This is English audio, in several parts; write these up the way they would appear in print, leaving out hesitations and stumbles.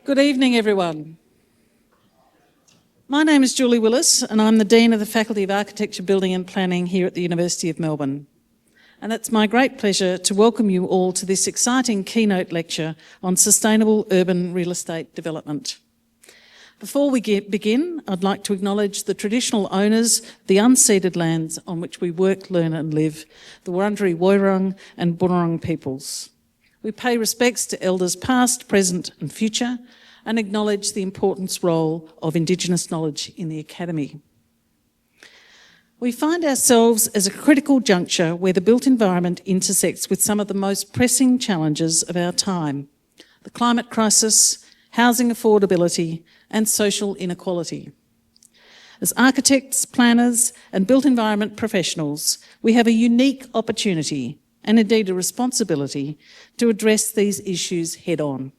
Good evening, everyone. My name is Julie Willis and I'm the Dean of the Faculty of Architecture, Building and Planning here at the University of Melbourne. And it's my great pleasure to welcome you all to this exciting keynote lecture on sustainable urban real estate development. Before we begin, I'd like to acknowledge the traditional owners of the unceded lands on which we work, learn and live, the Wurundjeri Woiwurrung and Bunurong peoples. We pay respects to elders past, present and future and acknowledge the important role of Indigenous knowledge in the Academy. We find ourselves as a critical juncture where the built environment intersects with some of the most pressing challenges of our time: the climate crisis, housing affordability and social inequality. As architects, planners and built environment professionals, we have a unique opportunity and indeed a responsibility to address these issues head on.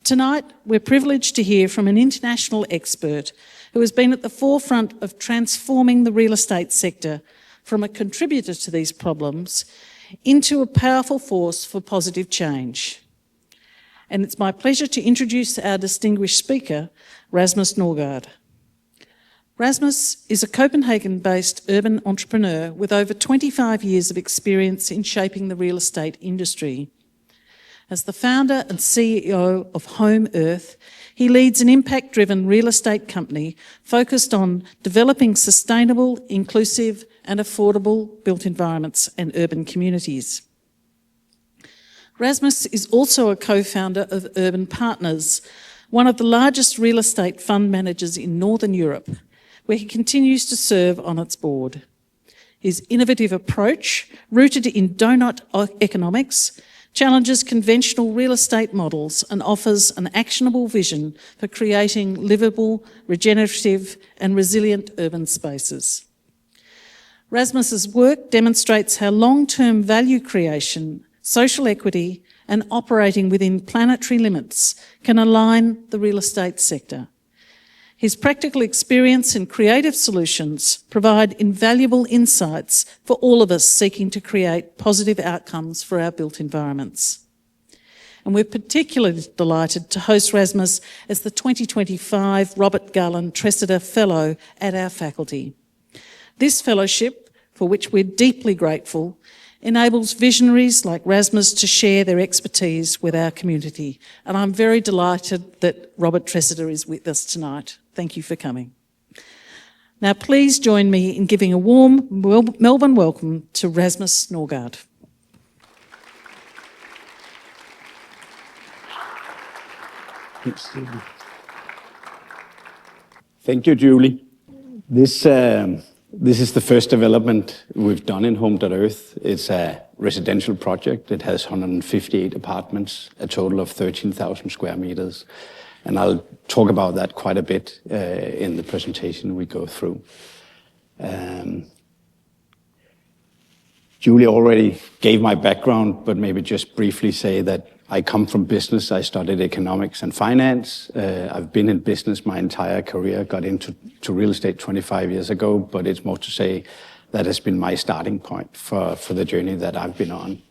Tonight, we're privileged to hear from an international expert who has been at the forefront of transforming the real estate sector from a contributor to these problems into a powerful force for positive change. And it's my pleasure to introduce our distinguished speaker, Rasmus Nørgaard. Rasmus is a Copenhagen-based urban entrepreneur with over 25 years of experience in shaping the real estate industry. As the founder and CEO of Home.Earth, he leads an impact-driven real estate company focused on developing sustainable, inclusive and affordable built environments and urban communities. Rasmus is also a co-founder of Urban Partners, one of the largest real estate fund managers in Northern Europe, where he continues to serve on its board. His innovative approach, rooted in Doughnut Economics, challenges conventional real estate models and offers an actionable vision for creating livable, regenerative and resilient urban spaces. Rasmus's work demonstrates how long-term value creation, social equity and operating within planetary limits can align the real estate sector. His practical experience and creative solutions provide invaluable insights for all of us seeking to create positive outcomes for our built environments. And we're particularly delighted to host Rasmus as the 2025 Robert Garland Tressida Fellow at our faculty. This fellowship, for which we're deeply grateful, enables visionaries like Rasmus to share their expertise with our community. And I'm very delighted that Robert Tressida is with us tonight. Thank you for coming. Now, please join me in giving a warm Melbourne welcome to Rasmus Nørgaard. Thank you, Julie. This is the first development we've done in Home.Earth. It's a residential project. It has 158 apartments, a total of 13,000 square meters. And I'll talk about that quite a bit in the presentation we go through. Julie already gave my background, but maybe just briefly say that I come from business. I studied economics and finance. I've been in business my entire career, got into real estate 25 years ago, but it's more to say that has been my starting point for the journey that I've been on,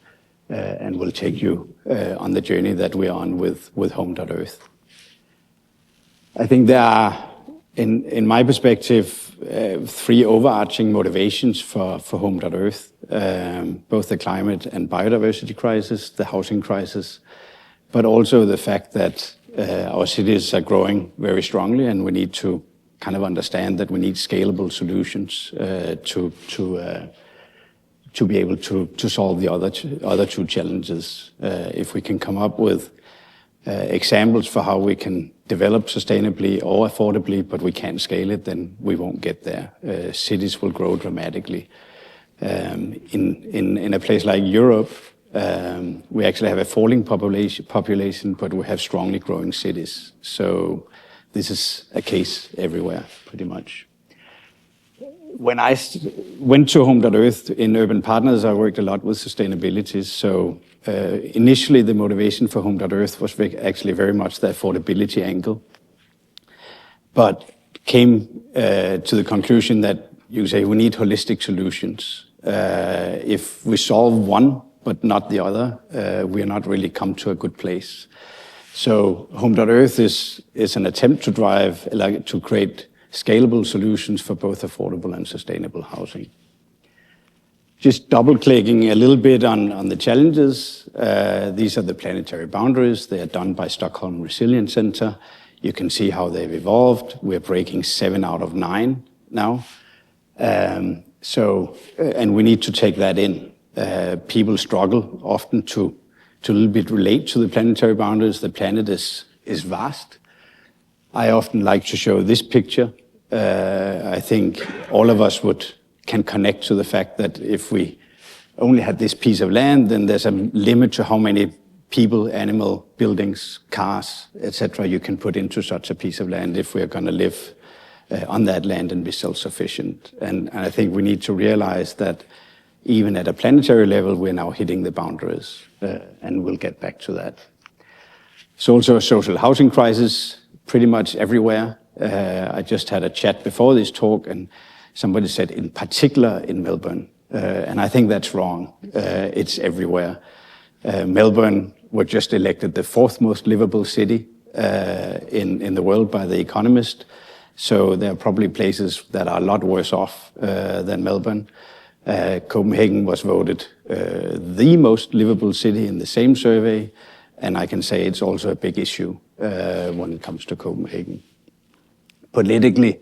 and will take you on the journey that we're on with Home.Earth. I think there are, in my perspective, three overarching motivations for Home.Earth, both the climate and biodiversity crisis, the housing crisis, but also the fact that our cities are growing very strongly and we need to kind of understand that we need scalable solutions to be able to solve the other two challenges. If we can come up with examples for how we can develop sustainably or affordably, but we can't scale it, then we won't get there. Cities will grow dramatically. In a place like Europe, we actually have a falling population, but we have strongly growing cities. So this is a case everywhere, pretty much. When I went to Home.Earth in Urban Partners, I worked a lot with sustainability. So initially, the motivation for Home.Earth was actually very much the affordability angle, but came to the conclusion that you say we need holistic solutions. If we solve one but not the other, we are not really come to a good place. So Home.Earth is an attempt to to create scalable solutions for both affordable and sustainable housing. Just double-clicking a little bit on the challenges. These are the planetary boundaries. They are done by Stockholm Resilience Center. You can see how they've evolved. We're breaking 7 out of 9 now. And we need to take that in. People struggle often to a little bit relate to the planetary boundaries. The planet is vast. I often like to show this picture. I think all of us can connect to the fact that if we only had this piece of land, then there's a limit to how many people, animal, buildings, cars, etc. you can put into such a piece of land if we're going to live on that land and be self-sufficient. And I think we need to realize that even at a planetary level, we're now hitting the boundaries, and we'll get back to that. It's also a social housing crisis pretty much everywhere. I just had a chat before this talk, and somebody said, in particular in Melbourne, and I think that's wrong. It's everywhere. Melbourne were just elected the 4th most livable city in the world by The Economist. So there are probably places that are a lot worse off than Melbourne. Copenhagen was voted the most livable city in the same survey, and I can say it's also a big issue when it comes to Copenhagen. Politically,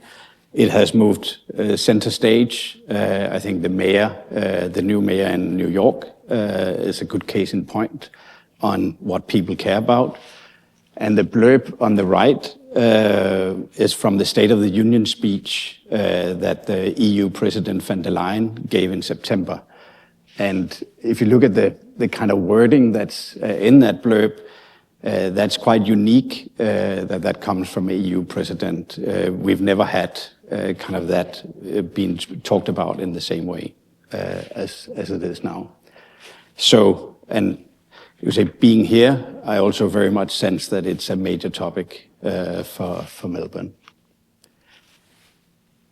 it has moved center stage. I think the new mayor in New York is a good case in point on what people care about. And the blurb on the right is from the State of the Union speech that the EU President von der Leyen gave in September. And if you look at the kind of wording that's in that blurb, that's quite unique that comes from an EU president. We've never had kind of that being talked about in the same way as it is now. So, and you say being here, I also very much sense that it's a major topic for Melbourne.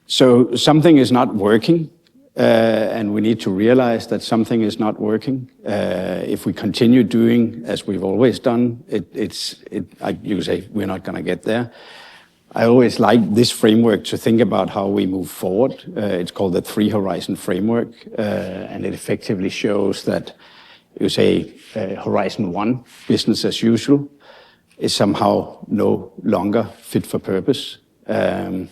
So something is not working, and we need to realize that something is not working. If we continue doing as we've always done, you say we're not going to get there. I always like this framework to think about how we move forward. It's called the 3 Horizon Framework, and it effectively shows that you say Horizon 1, business as usual, is somehow no longer fit for purpose. And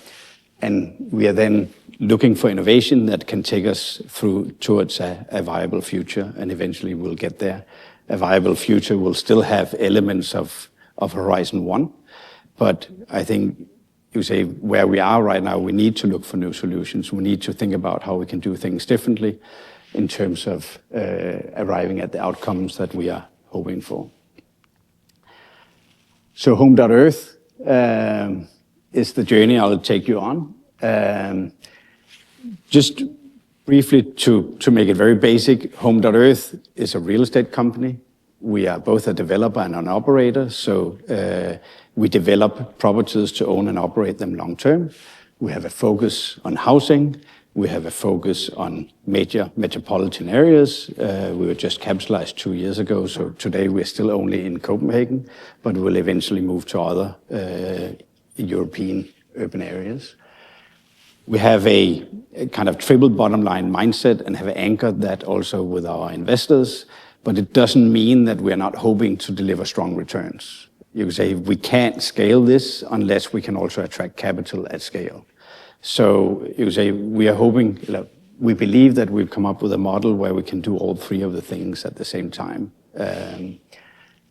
we are then looking for innovation that can take us through towards a viable future, and eventually we'll get there. A viable future will still have elements of Horizon 1, but I think you say where we are right now, we need to look for new solutions. We need to think about how we can do things differently in terms of arriving at the outcomes that we are hoping for. So Home.Earth is the journey I'll take you on. Just briefly to make it very basic, Home.Earth is a real estate company. We are both a developer and an operator, so we develop properties to own and operate them long term. We have a focus on housing. We have a focus on major metropolitan areas. We were just capitalized 2 years ago, so today we're still only in Copenhagen, but we'll eventually move to other European urban areas. We have a kind of triple bottom line mindset and have anchored that also with our investors, but it doesn't mean that we're not hoping to deliver strong returns. You could say we can't scale this unless we can also attract capital at scale. So you could say we are hoping, we believe that we've come up with a model where we can do all 3 of the things at the same time.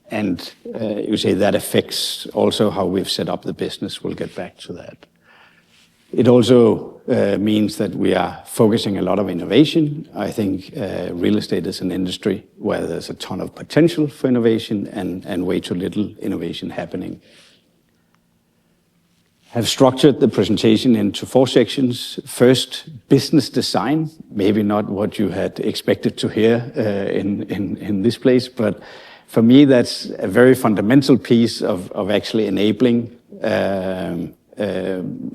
And you say that affects also how we've set up the business. We'll get back to that. It also means that we are focusing a lot of innovation. I think real estate is an industry where there's a ton of potential for innovation and way too little innovation happening. Have structured the presentation into 4 sections. First, business design, maybe not what you had expected to hear in this place, but for me, that's a very fundamental piece of actually enabling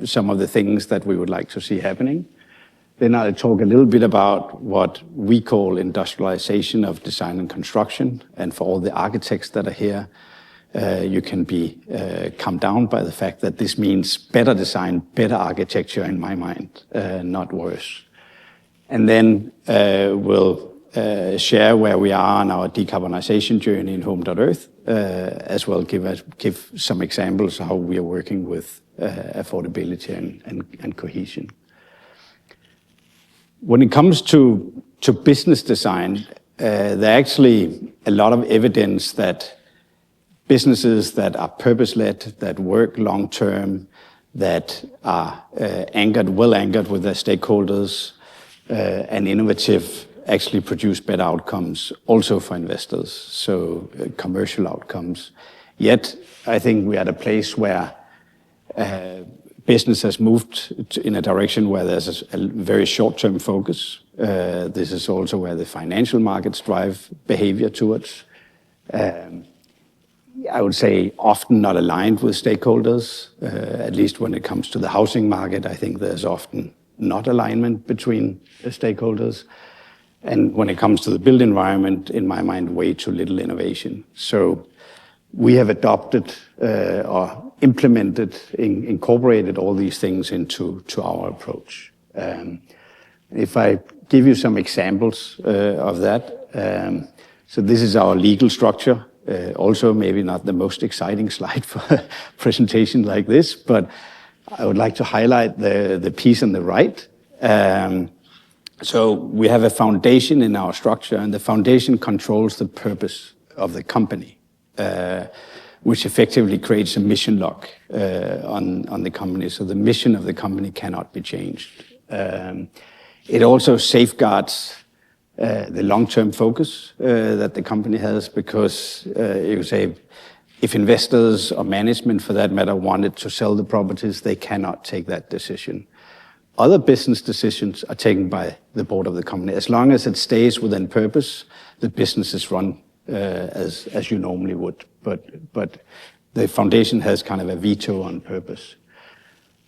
some of the things that we would like to see happening. Then I'll talk a little bit about what we call industrialization of design and construction, and for all the architects that are here, you can be calmed down by the fact that this means better design, better architecture in my mind, not worse. And then we'll share where we are on our decarbonization journey in Home.Earth, as well give some examples of how we are working with affordability and cohesion. When it comes to business design, there are actually a lot of evidence that businesses that are purpose-led, that work long-term, that are well anchored with their stakeholders, and innovative actually produce better outcomes also for investors, so commercial outcomes. Yet, I think we're at a place where business has moved in a direction where there's a very short-term focus. This is also where the financial markets drive behavior towards. I would say often not aligned with stakeholders, at least when it comes to the housing market. I think there's often not alignment between the stakeholders. And when it comes to the built environment, in my mind, way too little innovation. So we have adopted or implemented, incorporated all these things into our approach. If I give you some examples of that, so this is our legal structure. Also, maybe not the most exciting slide for a presentation like this, but I would like to highlight the piece on the right. So we have a foundation in our structure, and the foundation controls the purpose of the company, which effectively creates a mission lock on the company. So the mission of the company cannot be changed. It also safeguards the long-term focus that the company has, because you say if investors or management, for that matter, wanted to sell the properties, they cannot take that decision. Other business decisions are taken by the board of the company. As long as it stays within purpose, the business is run as you normally would. But the foundation has kind of a veto on purpose.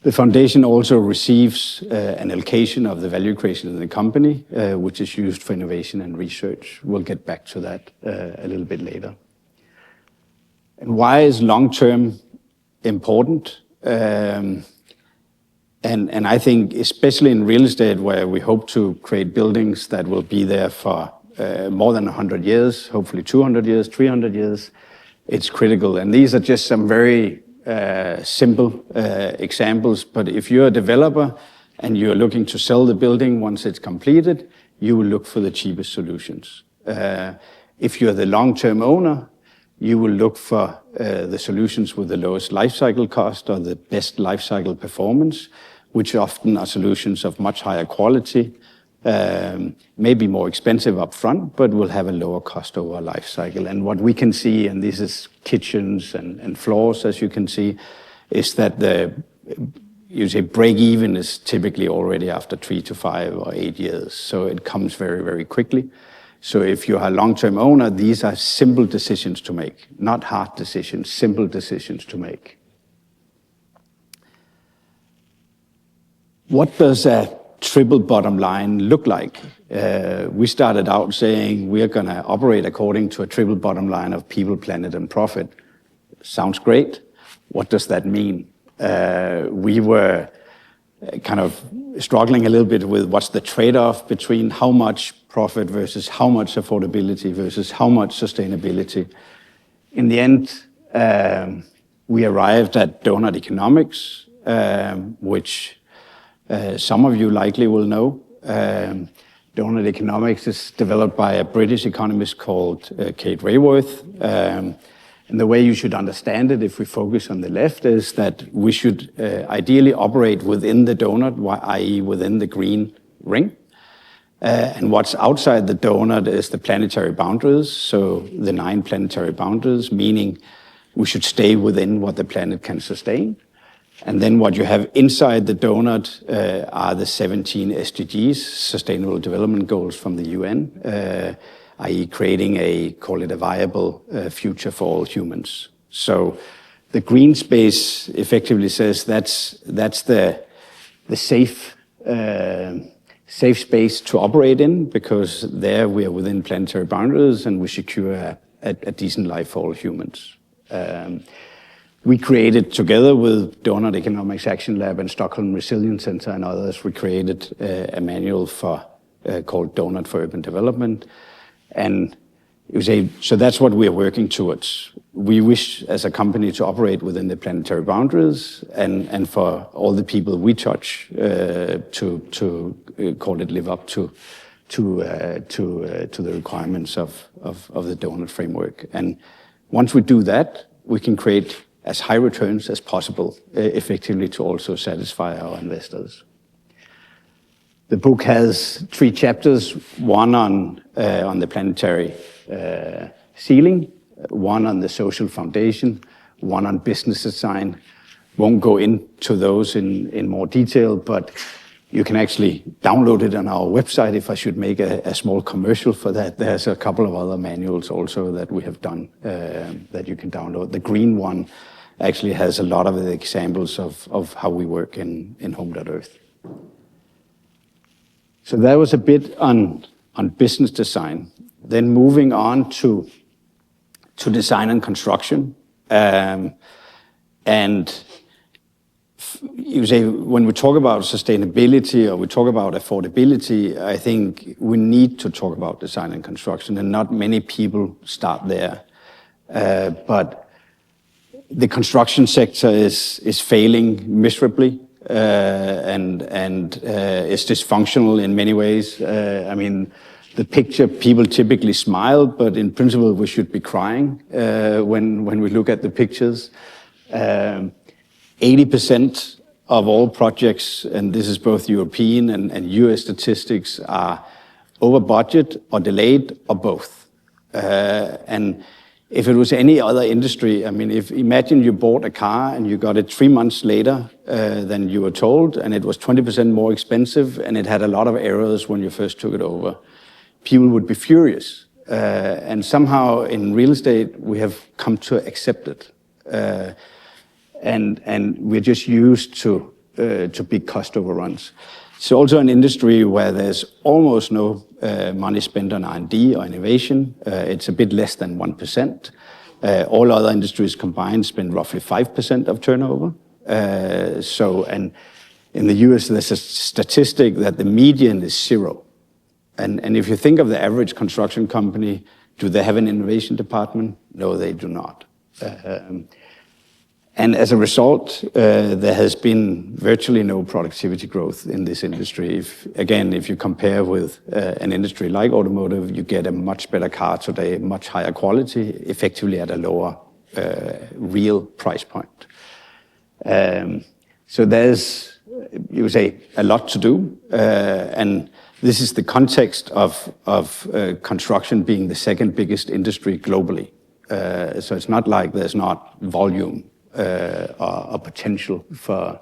The foundation also receives an allocation of the value creation in the company, which is used for innovation and research. We'll get back to that a little bit later. And why is long-term important? And I think especially in real estate, where we hope to create buildings that will be there for more than 100 years, hopefully 200 years, 300 years, it's critical. And these are just some very simple examples. But if you're a developer and you're looking to sell the building once it's completed, you will look for the cheapest solutions. If you're the long-term owner, you will look for the solutions with the lowest life cycle cost or the best life cycle performance, which often are solutions of much higher quality, maybe more expensive up front, but will have a lower cost over a life cycle. And what we can see, and this is kitchens and floors, as you can see, is that you say break even is typically already after 3 to 5 or 8 years. So it comes very, very quickly. So if you're a long-term owner, these are simple decisions to make, not hard decisions, simple decisions to make. What does a triple bottom line look like? We started out saying we are going to operate according to a triple bottom line of people, planet, and profit. Sounds great. What does that mean? We were kind of struggling a little bit with what's the trade-off between how much profit versus how much affordability versus how much sustainability. In the end, we arrived at Doughnut Economics, which some of you likely will know. Doughnut Economics is developed by a British economist called Kate Raworth. And the way you should understand it, if we focus on the left, is that we should ideally operate within the donut, i.e. within the green ring. And what's outside the donut is the planetary boundaries, so the 9 planetary boundaries, meaning we should stay within what the planet can sustain. And then what you have inside the donut are the 17 SDGs, Sustainable Development Goals from the UN, i.e. creating call it a viable future for all humans. So the green space effectively says that's the safe space to operate in, because there we are within planetary boundaries and we secure a decent life for all humans. We created, together with Doughnut Economics Action Lab and Stockholm Resilience Center and others, we created a manual called Doughnut for Urban Development. And so that's what we are working towards. We wish as a company to operate within the planetary boundaries and for all the people we touch to call it live up to the requirements of the Doughnut framework. And once we do that, we can create as high returns as possible, effectively to also satisfy our investors. The book has 3 chapters, one on the planetary ceiling, one on the social foundation, one on business design. Won't go into those in more detail, but you can actually download it on our website. If I should make a small commercial for that, there's a couple of other manuals also that we have done that you can download. The green one actually has a lot of the examples of how we work in Home.Earth. So that was a bit on business design. Then moving on to design and construction. And you say, when we talk about sustainability or we talk about affordability, I think we need to talk about design and construction, and not many people start there. But the construction sector is failing miserably and is dysfunctional in many ways. I mean, the picture, people typically smile, but in principle we should be crying when we look at the pictures. 80% of all projects, and this is both European and US statistics, are over budget or delayed or both. And if it was any other industry, I mean, imagine you bought a car and you got it 3 months later than you were told, and it was 20% more expensive, and it had a lot of errors when you first took it over. People would be furious. And somehow in real estate, we have come to accept it. And we're just used to big cost overruns. It's also an industry where there's almost no money spent on R&D or innovation. It's a bit less than 1%. All other industries combined spend roughly 5% of turnover. And in the US, there's a statistic that the median is 0. And if you think of the average construction company, do they have an innovation department? No, they do not. And as a result, there has been virtually no productivity growth in this industry. If you compare with an industry like automotive, you get a much better car today, much higher quality, effectively at a lower real price point. So there's, you would say, a lot to do. And this is the context of construction being the second biggest industry globally. So it's not like there's not volume or potential for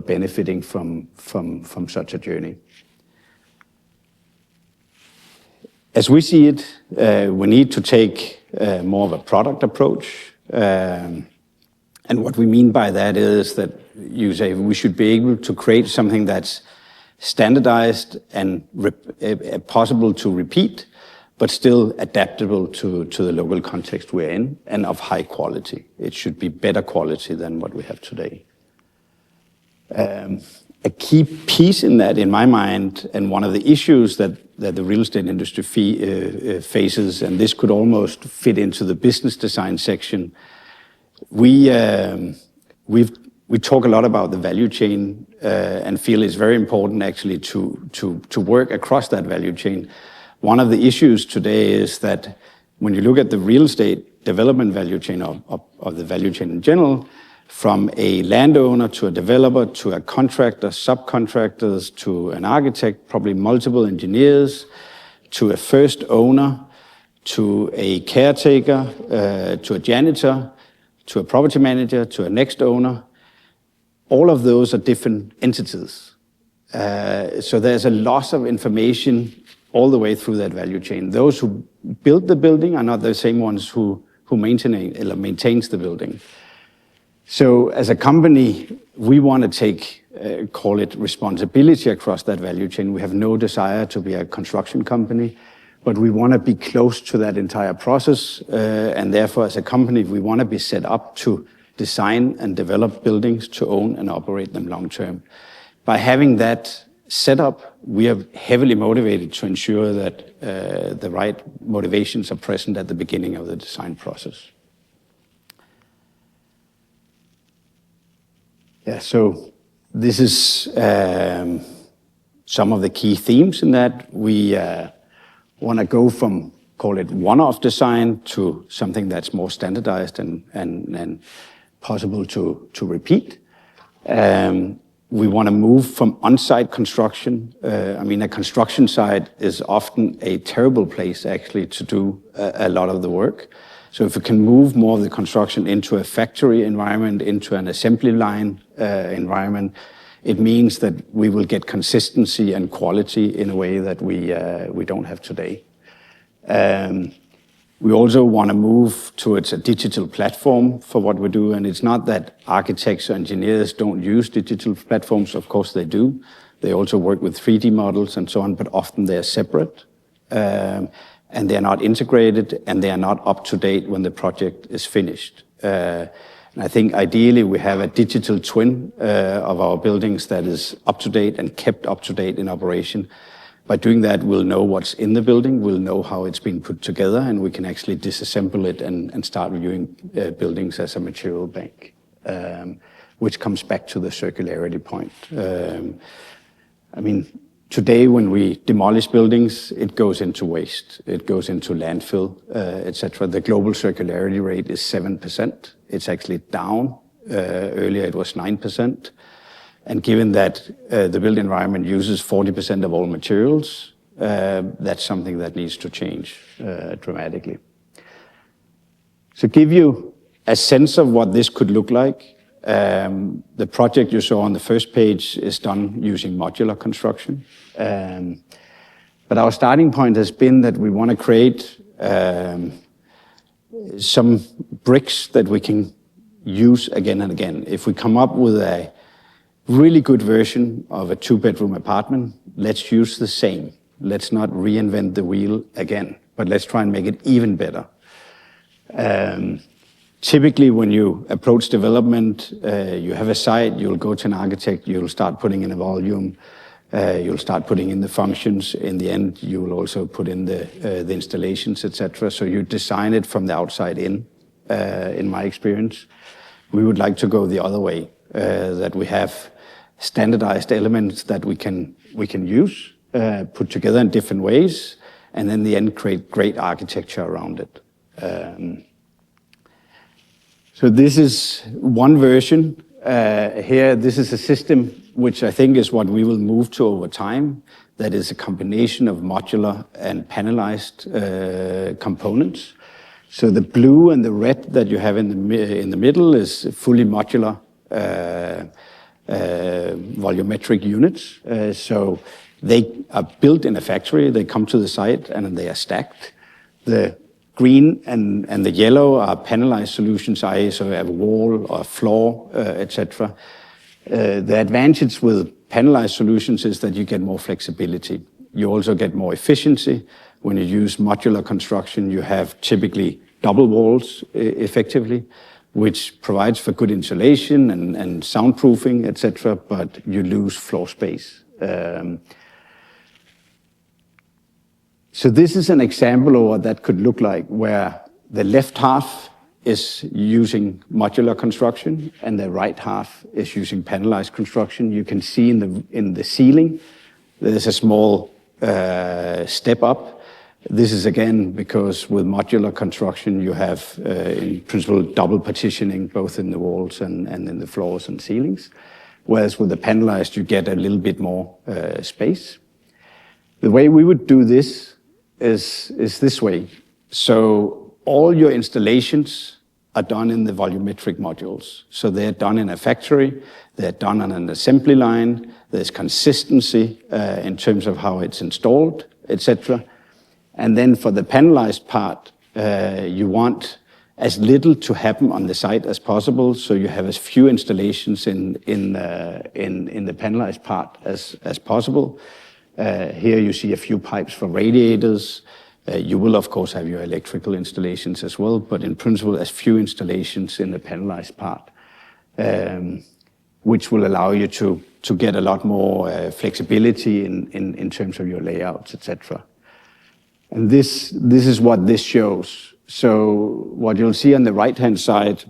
benefiting from such a journey. As we see it, we need to take more of a product approach. And what we mean by that is that you say we should be able to create something that's standardized and possible to repeat, but still adaptable to the local context we're in and of high quality. It should be better quality than what we have today. A key piece in that, in my mind, and one of the issues that the real estate industry faces, and this could almost fit into the business design section, we talk a lot about the value chain and feel it's very important actually to work across that value chain. One of the issues today is that when you look at the real estate development value chain or the value chain in general, from a landowner to a developer to a contractor, subcontractors to an architect, probably multiple engineers, to a first owner, to a caretaker, to a janitor, to a property manager, to a next owner, all of those are different entities. So there's a loss of information all the way through that value chain. Those who build the building are not the same ones who maintains the building. So as a company, we want to take, call it responsibility across that value chain. We have no desire to be a construction company. but we want to be close to that entire process, and therefore as a company we want to be set up to design and develop buildings to own and operate them long term. By having that setup, we are heavily motivated to ensure that the right motivations are present at the beginning of the design process. Yeah, so this is some of the key themes in that. We want to go from, call it one-off design, to something that's more standardized and possible to repeat. We want to move from on-site construction. I mean, a construction site is often a terrible place actually to do a lot of the work. So if we can move more of the construction into a factory environment, into an assembly line environment, it means that we will get consistency and quality in a way that we don't have today. We also want to move towards a digital platform for what we do, and it's not that architects or engineers don't use digital platforms. Of course they do. They also work with 3D models and so on, but often they're separate, and they're not integrated, and they are not up to date when the project is finished. And I think ideally we have a digital twin of our buildings that is up to date and kept up to date in operation. By doing that, we'll know what's in the building, we'll know how it's been put together, and we can actually disassemble it and start viewing buildings as a material bank, which comes back to the circularity point. I mean, today when we demolish buildings, it goes into waste, it goes into landfill, etc. The global circularity rate is 7%. It's actually down. Earlier it was 9%. And given that the built environment uses 40% of all materials, that's something that needs to change dramatically. So give you a sense of what this could look like. The project you saw on the first page is done using modular construction. But our starting point has been that we want to create some bricks that we can use again and again. If we come up with a really good version of a 2-bedroom apartment, let's use the same. Let's not reinvent the wheel again, but let's try and make it even better. Typically when you approach development, you have a site, you'll go to an architect, you'll start putting in a volume, you'll start putting in the functions. In the end, you will also put in the installations, etc. So you design it from the outside in my experience. We would like to go the other way, that we have standardized elements that we can use, put together in different ways, and in the end create great architecture around it. So this is one version. Here, this is a system which I think is what we will move to over time. That is a combination of modular and panelized components. So the blue and the red that you have in the middle is fully modular volumetric units. So they are built in a factory, they come to the site and they are stacked. The green and the yellow are panelized solutions, i.e. so you have a wall or a floor, etc. The advantage with panelized solutions is that you get more flexibility. You also get more efficiency. When you use modular construction, you have typically double walls effectively, which provides for good insulation and soundproofing, etc., but you lose floor space. So this is an example of what that could look like, where the left half is using modular construction and the right half is using panelized construction. You can see in the ceiling, there's a small step up. This is again because with modular construction you have in principle double partitioning both in the walls and in the floors and ceilings, whereas with the panelized you get a little bit more space. The way we would do this is this way. So all your installations are done in the volumetric modules. So they're done in a factory, they're done on an assembly line, there's consistency in terms of how it's installed, etc. And then for the panelized part, you want as little to happen on the site as possible, so you have as few installations in the panelized part as possible. Here you see a few pipes for radiators, You will, of course, have your electrical installations as well, but in principle, as few installations in the panelized part, which will allow you to get a lot more flexibility in terms of your layouts, etc. And this is what this shows. So what you'll see on the right-hand side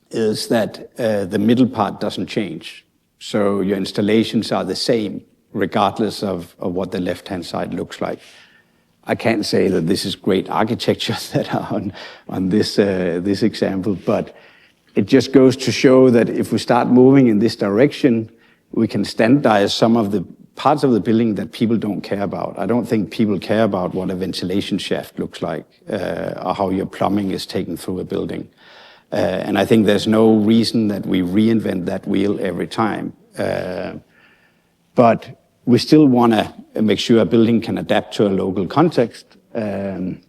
is that the middle part doesn't change. So your installations are the same, regardless of what the left-hand side looks like. I can't say that this is great architecture that are on this example, but it just goes to show that if we start moving in this direction, we can standardize some of the parts of the building that people don't care about. I don't think people care about what a ventilation shaft looks like or how your plumbing is taken through a building. And I think there's no reason that we reinvent that wheel every time. But we still want to make sure a building can adapt to a local context, and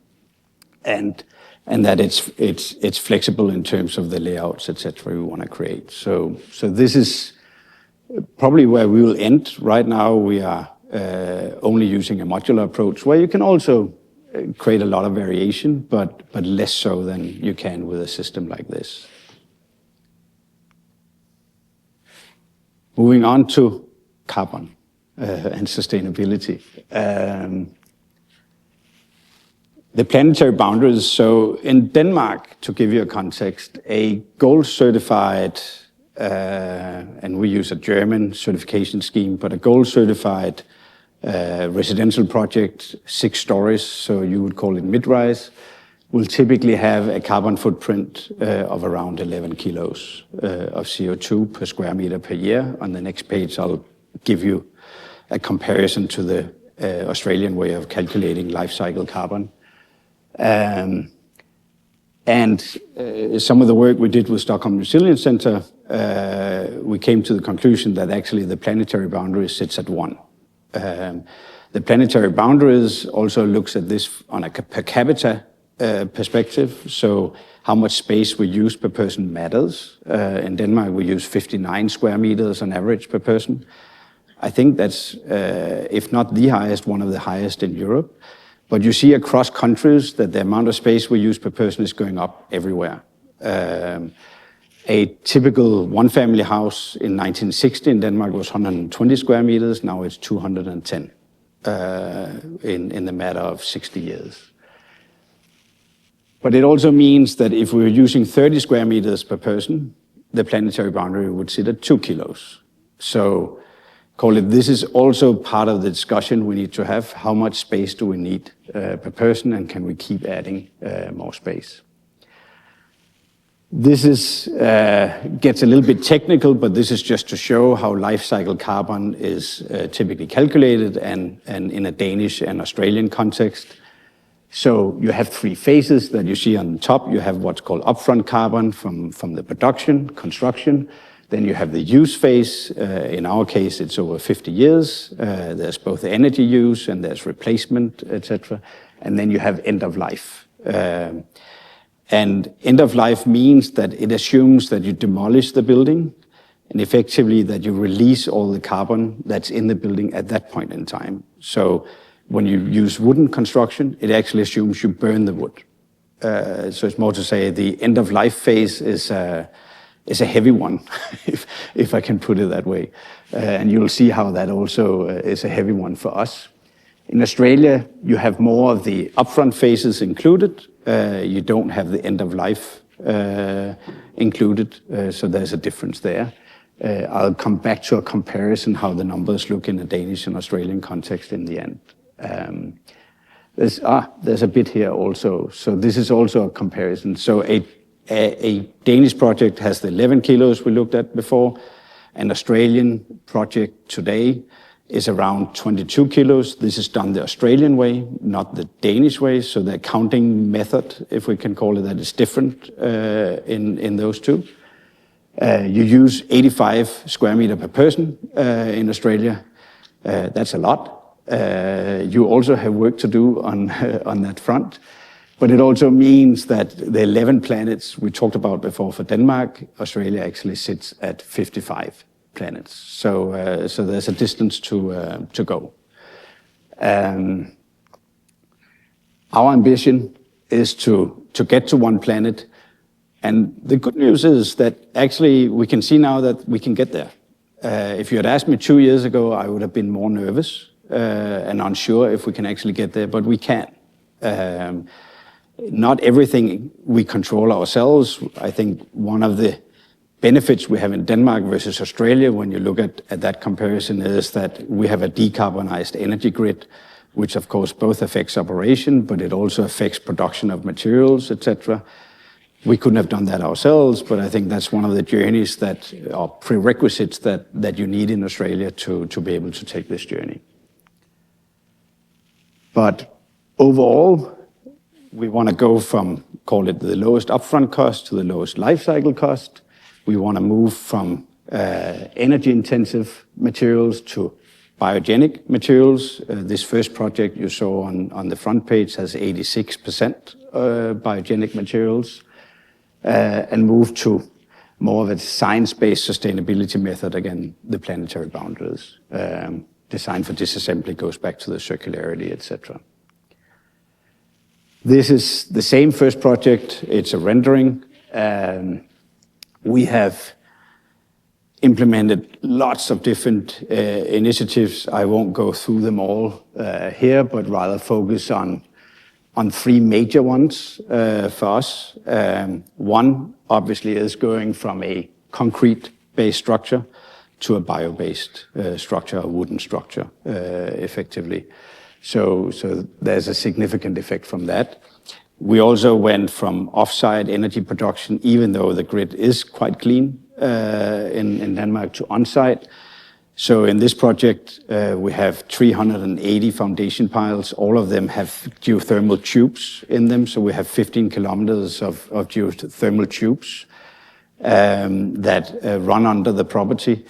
that it's flexible in terms of the layouts, etc. we want to create. So this is probably where we will end. Right now we are only using a modular approach, where you can also create a lot of variation, but less so than you can with a system like this. Moving on to carbon and sustainability. The planetary boundaries. So in Denmark, to give you a context, a gold certified, and we use a German certification scheme, but a gold certified residential project, 6 stories, so you would call it mid-rise, will typically have a carbon footprint of around 11 kilos of CO2 per square meter per year. On the next page, I'll give you a comparison to the Australian way of calculating life cycle carbon. And some of the work we did with Stockholm Resilience Center, we came to the conclusion that actually the planetary boundary sits at 1. The planetary boundaries also looks at this on a per capita perspective. So how much space we use per person matters. In Denmark, we use 59 square meters on average per person. I think that's, if not the highest, one of the highest in Europe. But you see across countries that the amount of space we use per person is going up everywhere. A typical one-family house in 1960 in Denmark was 120 square meters. Now it's 210 in the matter of 60 years. But it also means that if we were using 30 square meters per person, the planetary boundary would sit at 2 kilos. So call it, this is also part of the discussion we need to have. How much space do we need per person, and can we keep adding more space? This is gets a little bit technical, but this is just to show how life cycle carbon is typically calculated and in a Danish and Australian context. So you have 3 phases that you see on the top. You have what's called upfront carbon from the production, construction. Then you have the use phase. In our case, it's over 50 years. There's both energy use and there's replacement, etc. And then you have end of life. And end of life means that it assumes that you demolish the building and effectively that you release all the carbon that's in the building at that point in time. So when you use wooden construction, it actually assumes you burn the wood. So it's more to say the end of life phase is a heavy one, if I can put it that way. And you'll see how that also is a heavy one for us. In Australia, you have more of the upfront phases included. You don't have the end of life included, so there's a difference there. I'll come back to a comparison how the numbers look in a Danish and Australian context in the end. There's a bit here also. So this is also a comparison. So a Danish project has the 11 kilos we looked at before. An Australian project today is around 22 kilos. This is done the Australian way, not the Danish way. So the accounting method, if we can call it that, is different in those two. You use 85 square meter per person in Australia. That's a lot. You also have work to do on that front. But it also means that the 11 planets we talked about before for Denmark, Australia actually sits at 55 planets. So there's a distance to go. Our ambition is to get to one planet. And the good news is that actually we can see now that we can get there. If you had asked me 2 years ago, I would have been more nervous and unsure if we can actually get there, but we can. Not everything we control ourselves. I think one of the benefits we have in Denmark versus Australia, when you look at that comparison, is that we have a decarbonized energy grid, which of course both affects operation, but it also affects production of materials, etc. We couldn't have done that ourselves, but I think that's one of the journeys that are prerequisites that you need in Australia to be able to take this journey. But overall, we want to go from, call it the lowest upfront cost to the lowest life cycle cost. We want to move from energy-intensive materials to biogenic materials. This first project you saw on the front page has 86% biogenic materials, and move to more of a science-based sustainability method, again, the planetary boundaries. Design for disassembly goes back to the circularity, etc. This is the same first project. It's a rendering. We have implemented lots of different initiatives. I won't go through them all here, but rather focus on 3 major ones for us. One, obviously, is going from a concrete-based structure to a bio-based structure, a wooden structure, effectively. So there's a significant effect from that. We also went from off-site energy production, even though the grid is quite clean in Denmark, to on-site. So in this project, we have 380 foundation piles. All of them have geothermal tubes in them. So we have 15 kilometers of geothermal tubes that run under the property.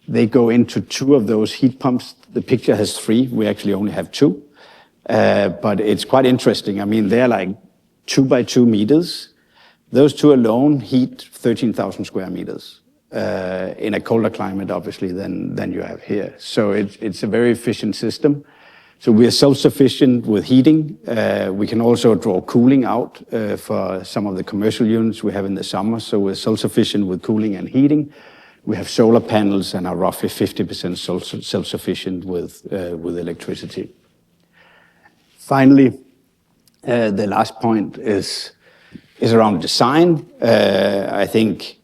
They go into 2 of those heat pumps. The picture has 3. We actually only have 2. But it's quite interesting. I mean, they're like 2 by 2 meters. Those 2 alone heat 13,000 square meters in a colder climate, obviously, than you have here. So it's a very efficient system. So we are self-sufficient with heating. We can also draw cooling out for some of the commercial units we have in the summer. So we're self-sufficient with cooling and heating. We have solar panels and are roughly 50% self-sufficient with electricity. Finally, the last point is around design. I think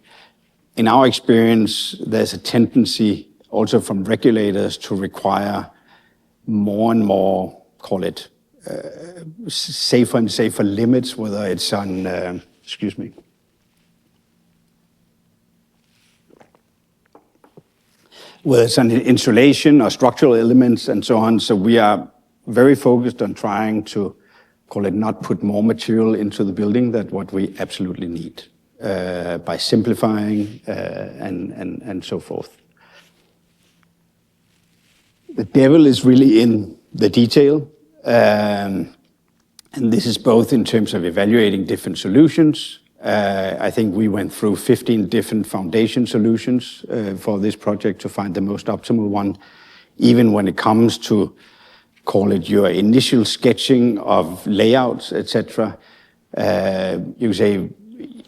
in our experience, there's a tendency also from regulators to require more and more, call it, safer and safer limits, whether it's on, whether it's on insulation or structural elements and so on. So we are very focused on trying to, call it, not put more material into the building than what we absolutely need, by simplifying and so forth. The devil is really in the detail, and this is both in terms of evaluating different solutions. I think we went through 15 different foundation solutions for this project to find the most optimal one, even when it comes to, call it, your initial sketching of layouts, etc. You say,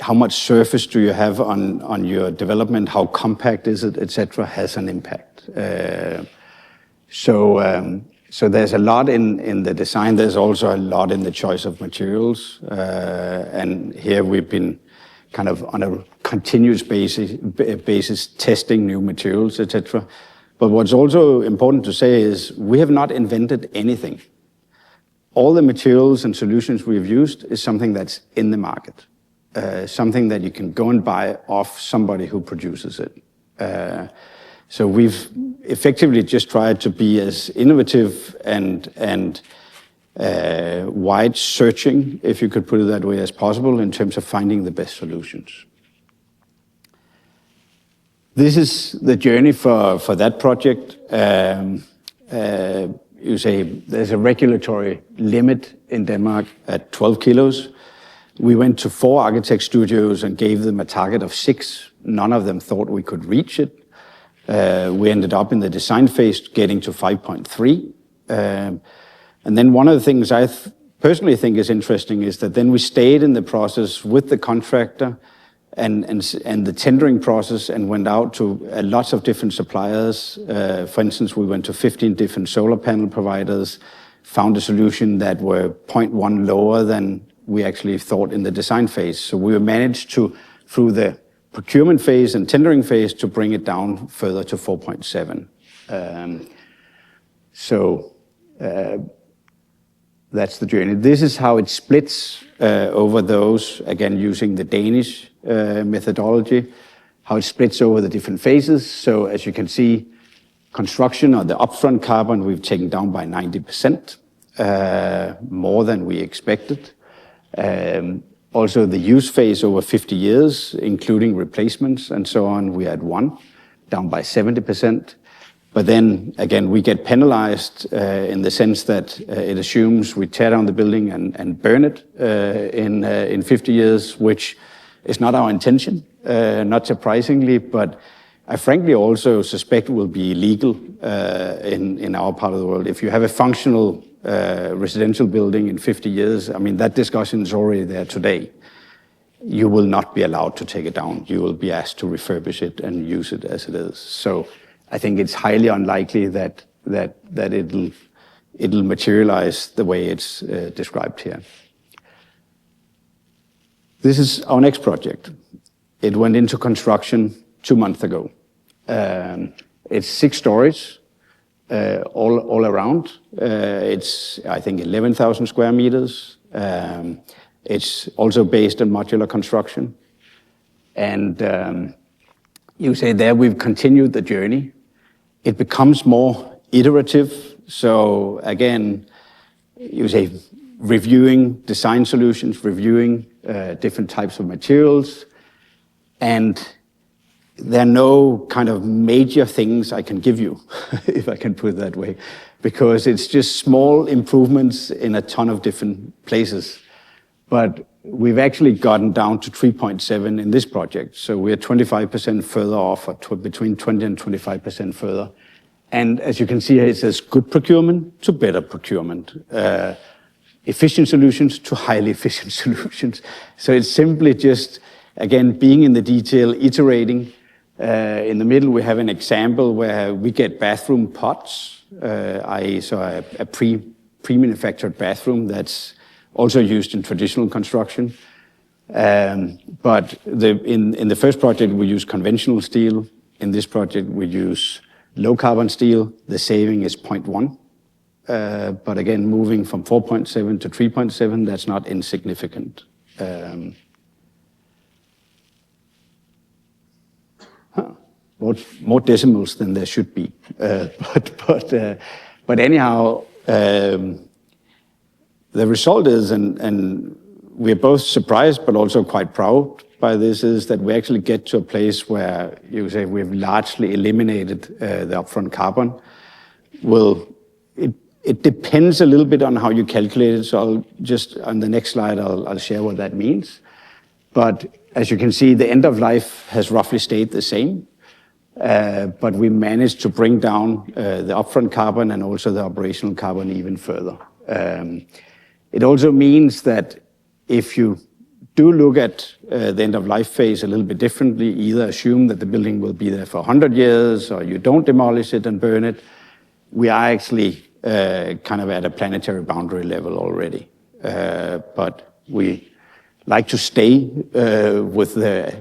how much surface do you have on your development? How compact is it, etc. has an impact. So there's a lot in the design. There's also a lot in the choice of materials. And here we've been kind of on a continuous basis testing new materials, etc. But what's also important to say is we have not invented anything. All the materials and solutions we've used is something that's in the market, something that you can go and buy off somebody who produces it. So we've effectively just tried to be as innovative and wide searching, if you could put it that way, as possible in terms of finding the best solutions. This is the journey for that project. You say there's a regulatory limit in Denmark at 12 kilos. We went to 4 architect studios and gave them a target of 6. None of them thought we could reach it. We ended up in the design phase getting to 5.3. And then one of the things I personally think is interesting is that then we stayed in the process with the contractor and the tendering process and went out to lots of different suppliers. For instance, we went to 15 different solar panel providers, found a solution that were 0.1 lower than we actually thought in the design phase. So we managed to, through the procurement phase and tendering phase, to bring it down further to 4.7. That's the journey. This is how it splits over those, again, using the Danish methodology, how it splits over the different phases. So as you can see, construction or the upfront carbon, we've taken down by 90%, more than we expected. Also the use phase over 50 years, including replacements and so on, we had down by 70%. But then again, we get penalized in the sense that it assumes we tear down the building and burn it in 50 years, which is not our intention, not surprisingly, but I frankly also suspect will be illegal in our part of the world. If you have a functional residential building in 50 years, I mean, that discussion is already there today. You will not be allowed to take it down. You will be asked to refurbish it and use it as it is. So I think it's highly unlikely that it'll materialize the way it's described here. This is our next project. It went into construction 2 months ago. It's 6 stories all around. It's, I think, 11,000 square meters. It's also based on modular construction. And you say there we've continued the journey. It becomes more iterative. So again, you say reviewing design solutions, reviewing different types of materials. And there are no kind of major things I can give you, if I can put it that way, because it's just small improvements in a ton of different places. But we've actually gotten down to 3.7 in this project. So we're 25% further off, or between 20 and 25% further. And as you can see here, it says good procurement to better procurement. Efficient solutions to highly efficient solutions. So it's simply just, again, being in the detail, iterating. In the middle, we have an example where we get bathroom pots, i.e. so a pre-manufactured bathroom that's also used in traditional construction. But in the first project, we use conventional steel. In this project, we use low carbon steel. The saving is 0.1. But again, moving from 4.7 to 3.7, that's not insignificant. More decimals than there should be. But anyhow, the result is, and we're both surprised but also quite proud by this, is that we actually get to a place where you say we've largely eliminated the upfront carbon. Well, it depends a little bit on how you calculate it. So I'll just, on the next slide, I'll share what that means. But as you can see, the end of life has roughly stayed the same. But we managed to bring down the upfront carbon and also the operational carbon even further. It also means that if you do look at the end of life phase a little bit differently, either assume that the building will be there for 100 years or you don't demolish it and burn it, we are actually kind of at a planetary boundary level already. But we like to stay with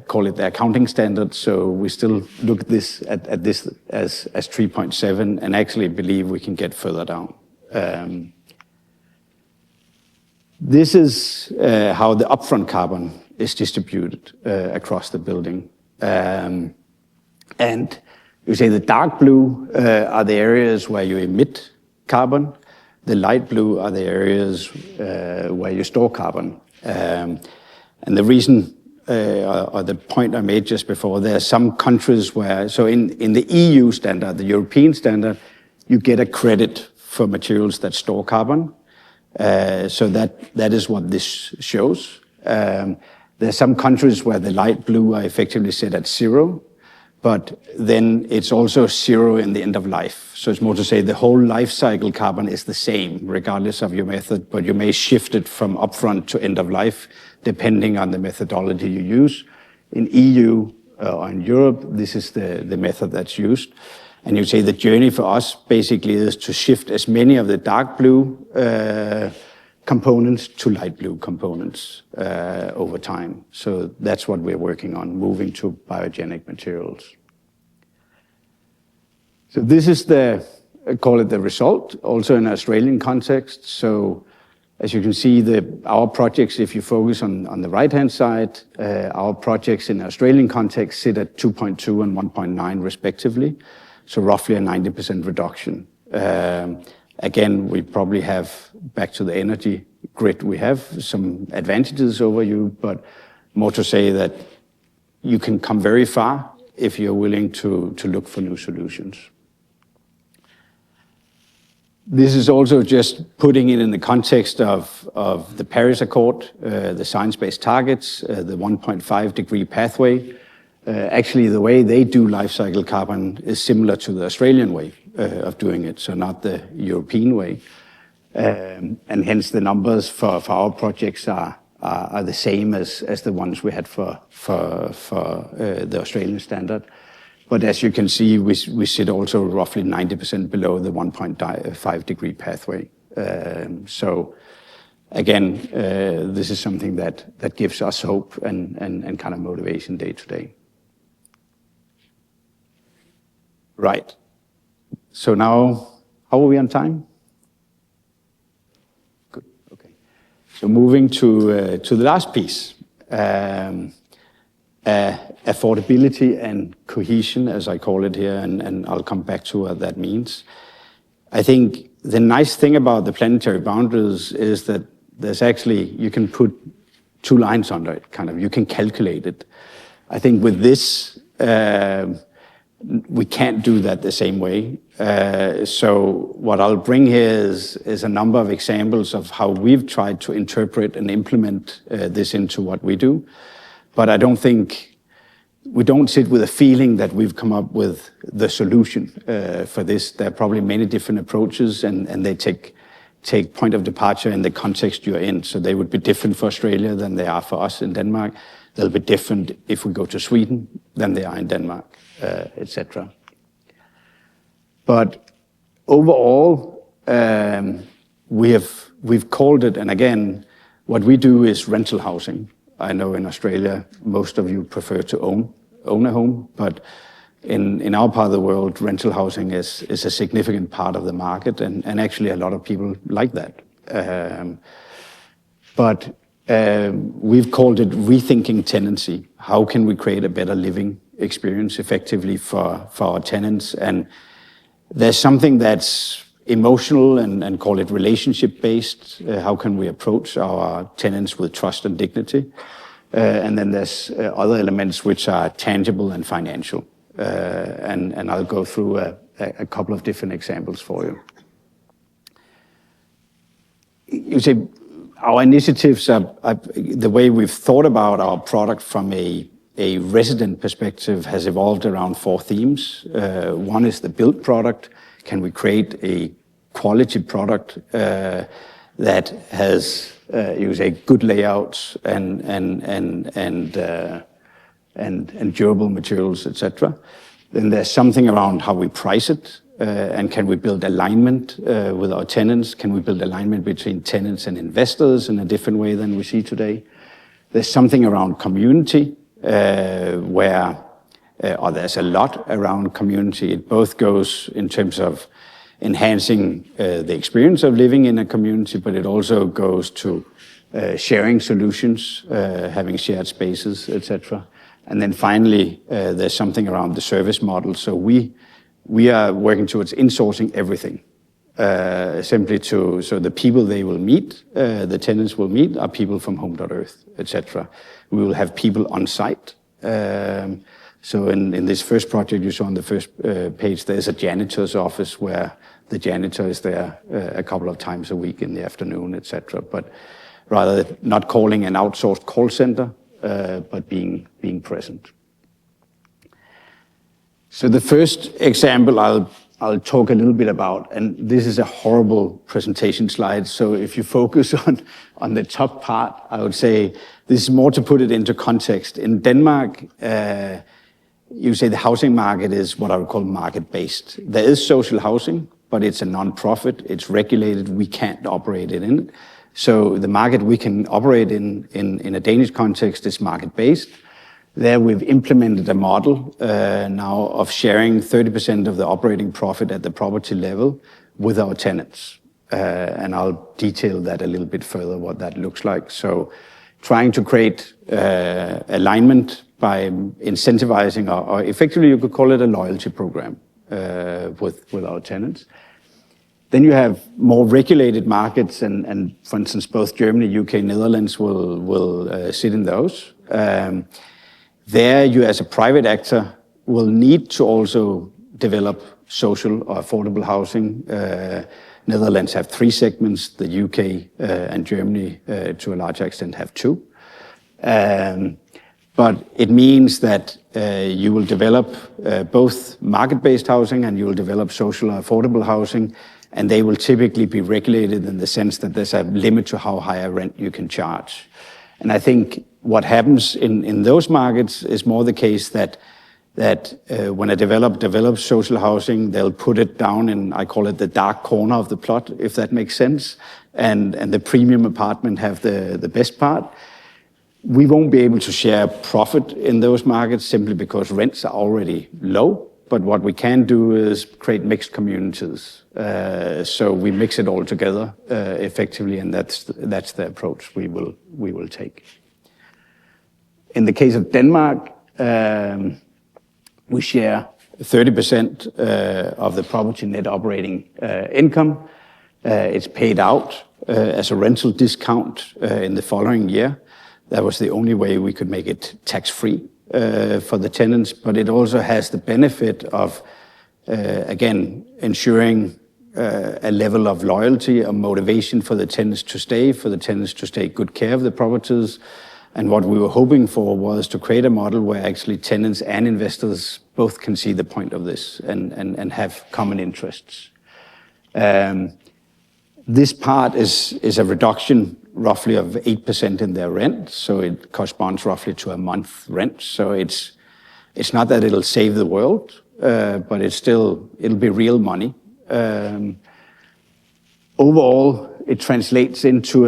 call it the accounting standard. So we still look at this as 3.7 and actually believe we can get further down. This is how the upfront carbon is distributed across the building. And you say the dark blue are the areas where you emit carbon. The light blue are the areas where you store carbon. And the reason, or the point I made just before, there are some countries where, so in the EU standard, the European standard, you get a credit for materials that store carbon. So that is what this shows. There are some countries where the light blue are effectively set at 0. but then it's also zero in the end of life. So it's more to say the whole life cycle carbon is the same, regardless of your method, but you may shift it from upfront to end of life, depending on the methodology you use. In EU or in Europe, this is the method that's used. And you say the journey for us basically is to shift as many of the dark blue components to light blue components over time. So that's what we're working on, moving to biogenic materials. So this is I call it the result, also in Australian context. So as you can see, our projects, if you focus on the right-hand side, our projects in Australian context sit at 2.2 and 1.9 respectively. So roughly a 90% reduction. Again, we probably have, back to the energy grid, we have some advantages over you, but more to say that you can come very far if you're willing to look for new solutions. This is also just putting it in the context of the Paris Accord, the science-based targets, the 1.5 degree pathway. Actually, the way they do life cycle carbon is similar to the Australian way of doing it, so not the European way. And hence the numbers for our projects are the same as the ones we had for the Australian standard. But as you can see, we sit also roughly 90% below the 1.5 degree pathway. So again, this is something that gives us hope and kind of motivation day to day. Right. So now, how are we on time? Good. Okay. So moving to the last piece, affordability and cohesion, as I call it here, and I'll come back to what that means. I think the nice thing about the planetary boundaries is that there's actually, you can put 2 lines under it, kind of, you can calculate it. I think with this, we can't do that the same way. So what I'll bring here is a number of examples of how we've tried to interpret and implement this into what we do. But I don't think, we don't sit with a feeling that we've come up with the solution for this. There are probably many different approaches and they take point of departure in the context you're in. So they would be different for Australia than they are for us in Denmark. They'll be different if we go to Sweden than they are in Denmark, etc. But overall, we've called it, and again, what we do is rental housing. I know in Australia, most of you prefer to own a home, but in our part of the world, rental housing is a significant part of the market, and actually a lot of people like that. But we've called it rethinking tenancy. How can we create a better living experience effectively for our tenants? And there's something that's emotional and call it relationship-based. How can we approach our tenants with trust and dignity? And then there's other elements which are tangible and financial. And I'll go through a couple of different examples for you. You say our initiatives are the way we've thought about our product from a resident perspective has evolved around 4 themes. One is the built product. Can we create a quality product that has, you say, good layouts and durable materials, etc. Then there's something around how we price it, and can we build alignment with our tenants? Can we build alignment between tenants and investors in a different way than we see today? There's something around community, or there's a lot around community. It both goes in terms of enhancing the experience of living in a community, but it also goes to sharing solutions, having shared spaces, etc. And then finally, there's something around the service model. So we are working towards insourcing everything, simply so the people they will meet, the tenants will meet, are people from Home.Earth, etc. We will have people on site. So in this first project you saw on the first page, there's a janitor's office where the janitor is there a couple of times a week in the afternoon, etc. But rather not calling an outsourced call center, but being present. So the first example I'll talk a little bit about, and this is a horrible presentation slide. So if you focus on the top part, I would say this is more to put it into context. In Denmark, you say the housing market is what I would call market-based. There is social housing, but it's a non-profit. It's regulated. We can't operate it in it. So the market we can operate in a Danish context is market-based. There we've implemented a model now of sharing 30% of the operating profit at the property level with our tenants. And I'll detail that a little bit further, what that looks like. So trying to create alignment by incentivizing, or effectively you could call it a loyalty program with our tenants. Then you have more regulated markets, and for instance, both Germany, UK, Netherlands will sit in those. There you as a private actor will need to also develop social or affordable housing. Netherlands have 3 segments, the UK and Germany to a large extent have 2. But it means that you will develop both market-based housing and you will develop social or affordable housing, and they will typically be regulated in the sense that there's a limit to how high a rent you can charge. And I think what happens in those markets is more the case that when a developer develops social housing, they'll put it down in, I call it the dark corner of the plot, if that makes sense, and the premium apartment have the best part. We won't be able to share profit in those markets simply because rents are already low. But what we can do is create mixed communities. So we mix it all together effectively, and that's the approach we will take. In the case of Denmark, we share 30% of the property net operating income. It's paid out as a rental discount in the following year. That was the only way we could make it tax-free for the tenants, but it also has the benefit of, again, ensuring a level of loyalty, a motivation for the tenants to stay, take good care of the properties. And what we were hoping for was to create a model where actually tenants and investors both can see the point of this and have common interests. This part is a reduction roughly of 8% in their rent, so it corresponds roughly to a month rent. So it's not that it'll save the world, but it'll be real money. Overall, it translates into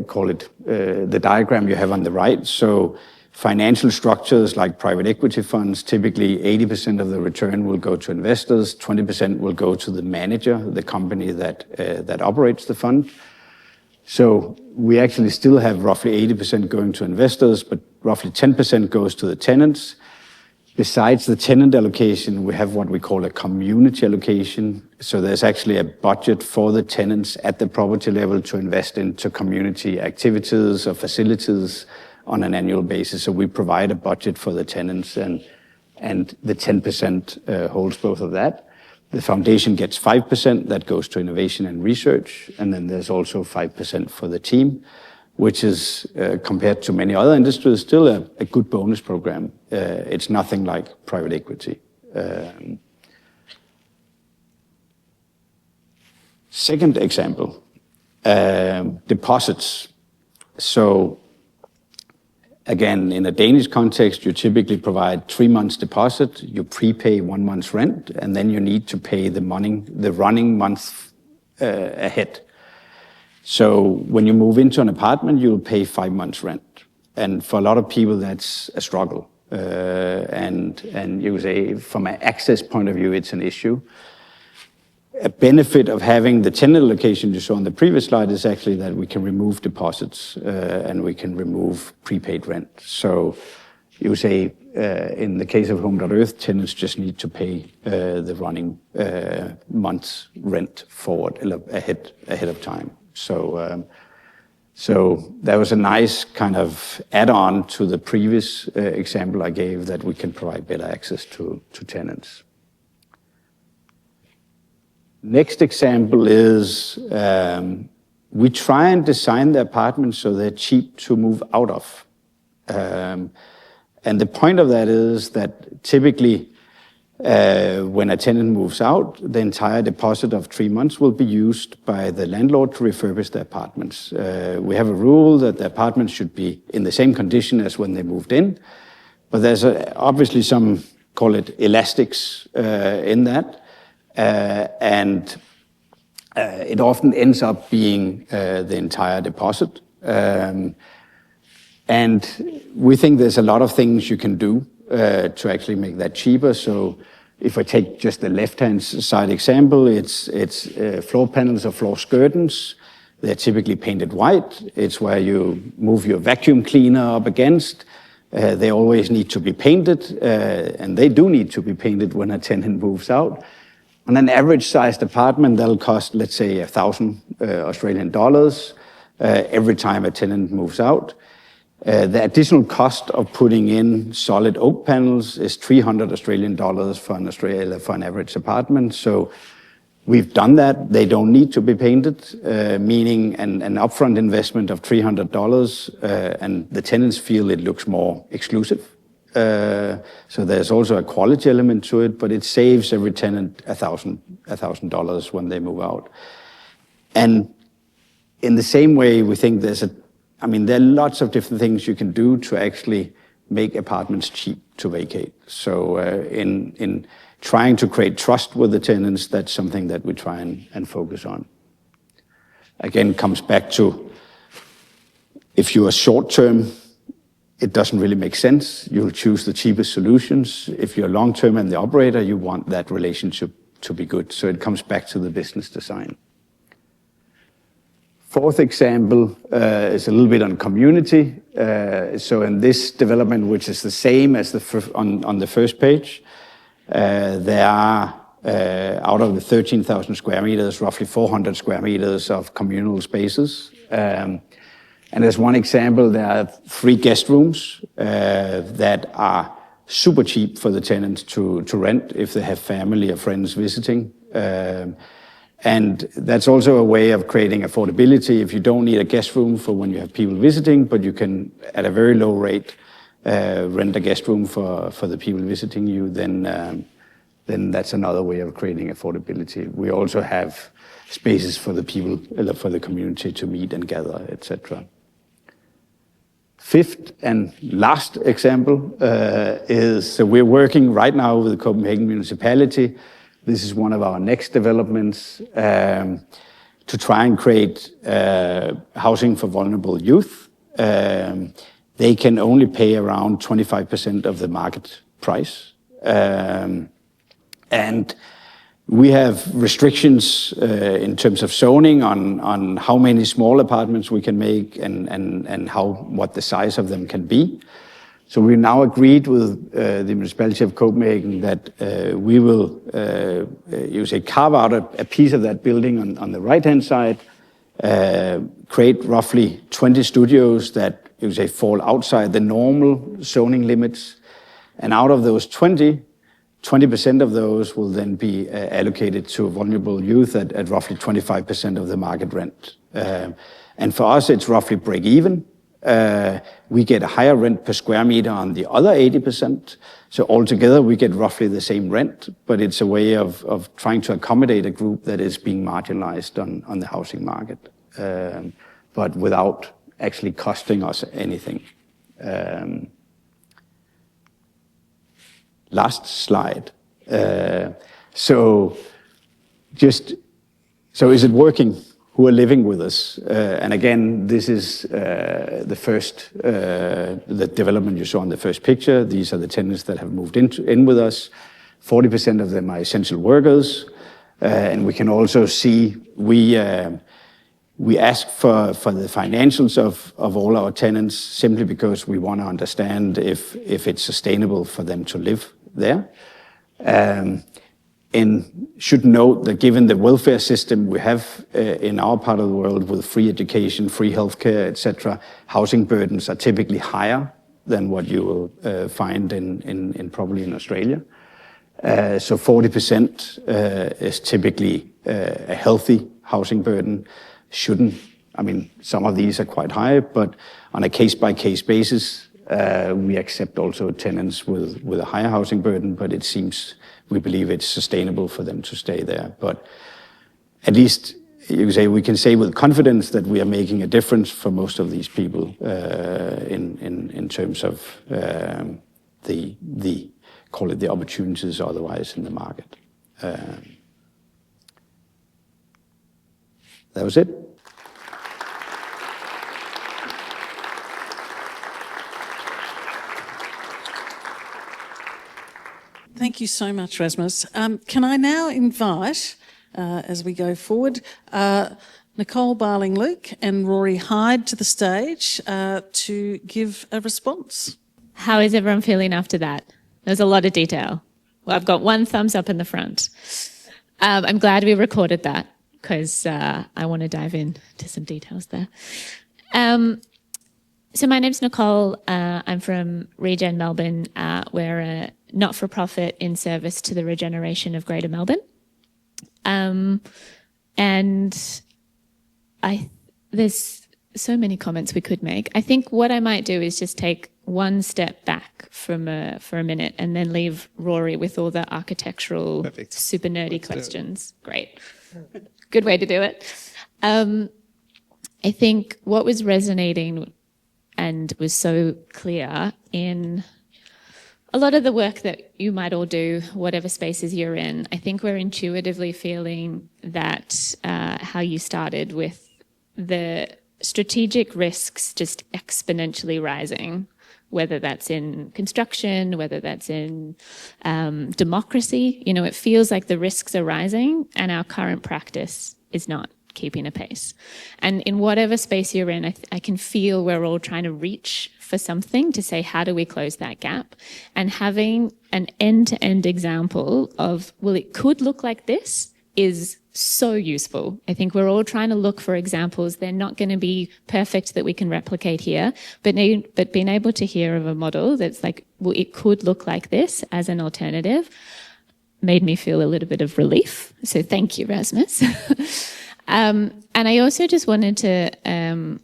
call it the diagram you have on the right. So financial structures like private equity funds, typically 80% of the return will go to investors, 20% will go to the manager, the company that operates the fund. So we actually still have roughly 80% going to investors, but roughly 10% goes to the tenants. Besides the tenant allocation, we have what we call a community allocation. So there's actually a budget for the tenants at the property level to invest into community activities or facilities on an annual basis. So we provide a budget for the tenants, and the 10% holds both of that. The foundation gets 5%, that goes to innovation and research, and then there's also 5% for the team, which is, compared to many other industries, still a good bonus program. It's nothing like private equity. Second example, deposits. So again, in a Danish context, you typically provide 3 months deposit, you prepay 1 month's rent, and then you need to pay the running month ahead. So when you move into an apartment, you'll pay 5 months rent. And for a lot of people, that's a struggle. And you say, from an access point of view, it's an issue. A benefit of having the tenant allocation you saw on the previous slide is actually that we can remove deposits and we can remove prepaid rent. So you say, in the case of Home.Earth, tenants just need to pay the running month's rent forward ahead of time. So that was a nice kind of add-on to the previous example I gave, that we can provide better access to tenants. Next example is we try and design the apartments so they're cheap to move out of. And the point of that is that typically when a tenant moves out, the entire deposit of 3 months will be used by the landlord to refurbish the apartments. We have a rule that the apartments should be in the same condition as when they moved in, but there's obviously some, call it elastics in that, and it often ends up being the entire deposit. And we think there's a lot of things you can do to actually make that cheaper. So if I take just the left-hand side example, it's floor panels or floor skirtings. They're typically painted white. It's where you move your vacuum cleaner up against. They always need to be painted, and they do need to be painted when a tenant moves out. On an average-sized apartment, that'll cost, let's say, 1,000 Australian dollars every time a tenant moves out. The additional cost of putting in solid oak panels is 300 Australian dollars for an average apartment. So we've done that. They don't need to be painted, meaning an upfront investment of $300, and the tenants feel it looks more exclusive. So there's also a quality element to it, but it saves every tenant $1,000 when they move out. And in the same way, we think there are lots of different things you can do to actually make apartments cheap to vacate. So in trying to create trust with the tenants, that's something that we try and focus on. Again, comes back to, if you are short-term, it doesn't really make sense. You'll choose the cheapest solutions. If you're long-term and the operator, you want that relationship to be good. So it comes back to the business design. Fourth example is a little bit on community. So in this development, which is the same as on the first page, there are, out of the 13,000 square meters, roughly 400 square meters of communal spaces. And as one example, there are 3 guest rooms that are super cheap for the tenants to rent if they have family or friends visiting. And that's also a way of creating affordability. If you don't need a guest room for when you have people visiting, but you can, at a very low rate, rent a guest room for the people visiting you, then that's another way of creating affordability. We also have spaces for the people, for the community to meet and gather, etc. Fifth and last example is, so we're working right now with the Copenhagen municipality. This is one of our next developments to try and create housing for vulnerable youth. They can only pay around 25% of the market price. And we have restrictions in terms of zoning on how many small apartments we can make and what the size of them can be. So we now agreed with the municipality of Copenhagen that we will carve out a piece of that building on the right-hand side, create roughly 20 studios that fall outside the normal zoning limits. And out of those 20% of those will then be allocated to vulnerable youth at roughly 25% of the market rent. And for us, it's roughly break even. We get a higher rent per square meter on the other 80%. So altogether, we get roughly the same rent, but it's a way of trying to accommodate a group that is being marginalized on the housing market, but without actually costing us anything. Last slide. So is it working? Who are living with us? And again, this is the development you saw in the first picture. These are the tenants that have moved in with us. 40% of them are essential workers. And we can also see we ask for the financials of all our tenants simply because we want to understand if it's sustainable for them to live there. And should note that given the welfare system we have in our part of the world with free education, free healthcare, etc., housing burdens are typically higher than what you will find in probably in Australia. So 40% is typically a healthy housing burden. Some of these are quite high, but on a case-by-case basis, We accept also tenants with a higher housing burden, but we believe it's sustainable for them to stay there. But at least we can say with confidence that we are making a difference for most of these people in terms of the call it the opportunities otherwise in the market. That was it. Thank you so much, Rasmus. Can I now invite, as we go forward, Nicole Barling-Luke and Rory Hyde to the stage to give a response. How is everyone feeling after that? There's a lot of detail. Well, I've got one thumbs up in the front. I'm glad we recorded that because I want to dive into some details there. So my name's Nicole. I'm from Regen Melbourne. We're a not-for-profit in service to the regeneration of Greater Melbourne. And there's so many comments we could make. I think what I might do is just take one step back for a minute and then leave Rory with all the architectural, perfect, super nerdy questions. Great. Good way to do it. I think what was resonating and was so clear in a lot of the work that you might all do, whatever spaces you're in, I think we're intuitively feeling that how you started with the strategic risks just exponentially rising, whether that's in construction, whether that's in democracy. You know, it feels like the risks are rising and our current practice is not keeping a pace. And in whatever space you're in, I can feel we're all trying to reach for something to say, how do we close that gap? And having an end-to-end example of, well, it could look like this is so useful. I think we're all trying to look for examples. They're not going to be perfect that we can replicate here, but being able to hear of a model that's like, well, it could look like this as an alternative made me feel a little bit of relief. So thank you, Rasmus. And I also just wanted to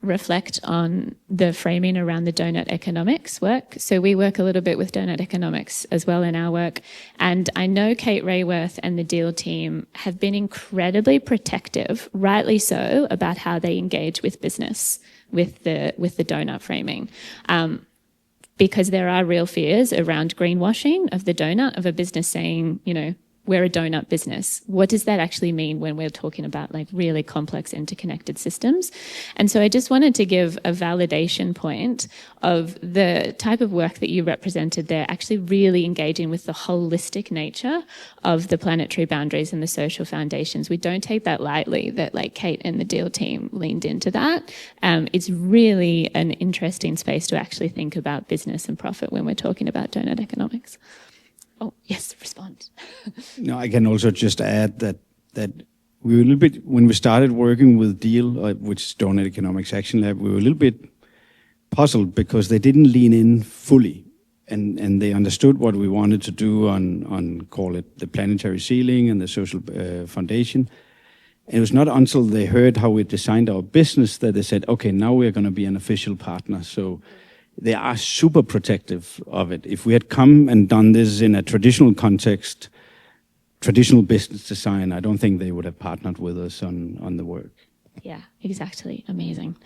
reflect on the framing around the Doughnut Economics work. So we work a little bit with Doughnut Economics as well in our work. And I know Kate Rayworth and the Deal team have been incredibly protective, rightly so, about how they engage with business with the Doughnut framing. Because there are real fears around greenwashing of the donut, of a business saying, you know, we're a donut business. What does that actually mean when we're talking about like really complex interconnected systems? And so I just wanted to give a validation point of the type of work that you represented there, actually really engaging with the holistic nature of the planetary boundaries and the social foundations. We don't take that lightly, that like Kate and the Deal team leaned into that. It's really an interesting space to actually think about business and profit when we're talking about Doughnut Economics. Oh, yes, respond. No, I can also just add that we were a little bit, when we started working with Deal, which is Doughnut Economics Action Lab, we were a little bit puzzled because they didn't lean in fully and they understood what we wanted to do on call it the planetary ceiling and the social foundation. And it was not until they heard how we designed our business that they said, okay, now we're going to be an official partner. So they are super protective of it. If we had come and done this in a traditional context, traditional business design, I don't think they would have partnered with us on the work. Yeah, exactly. Amazing.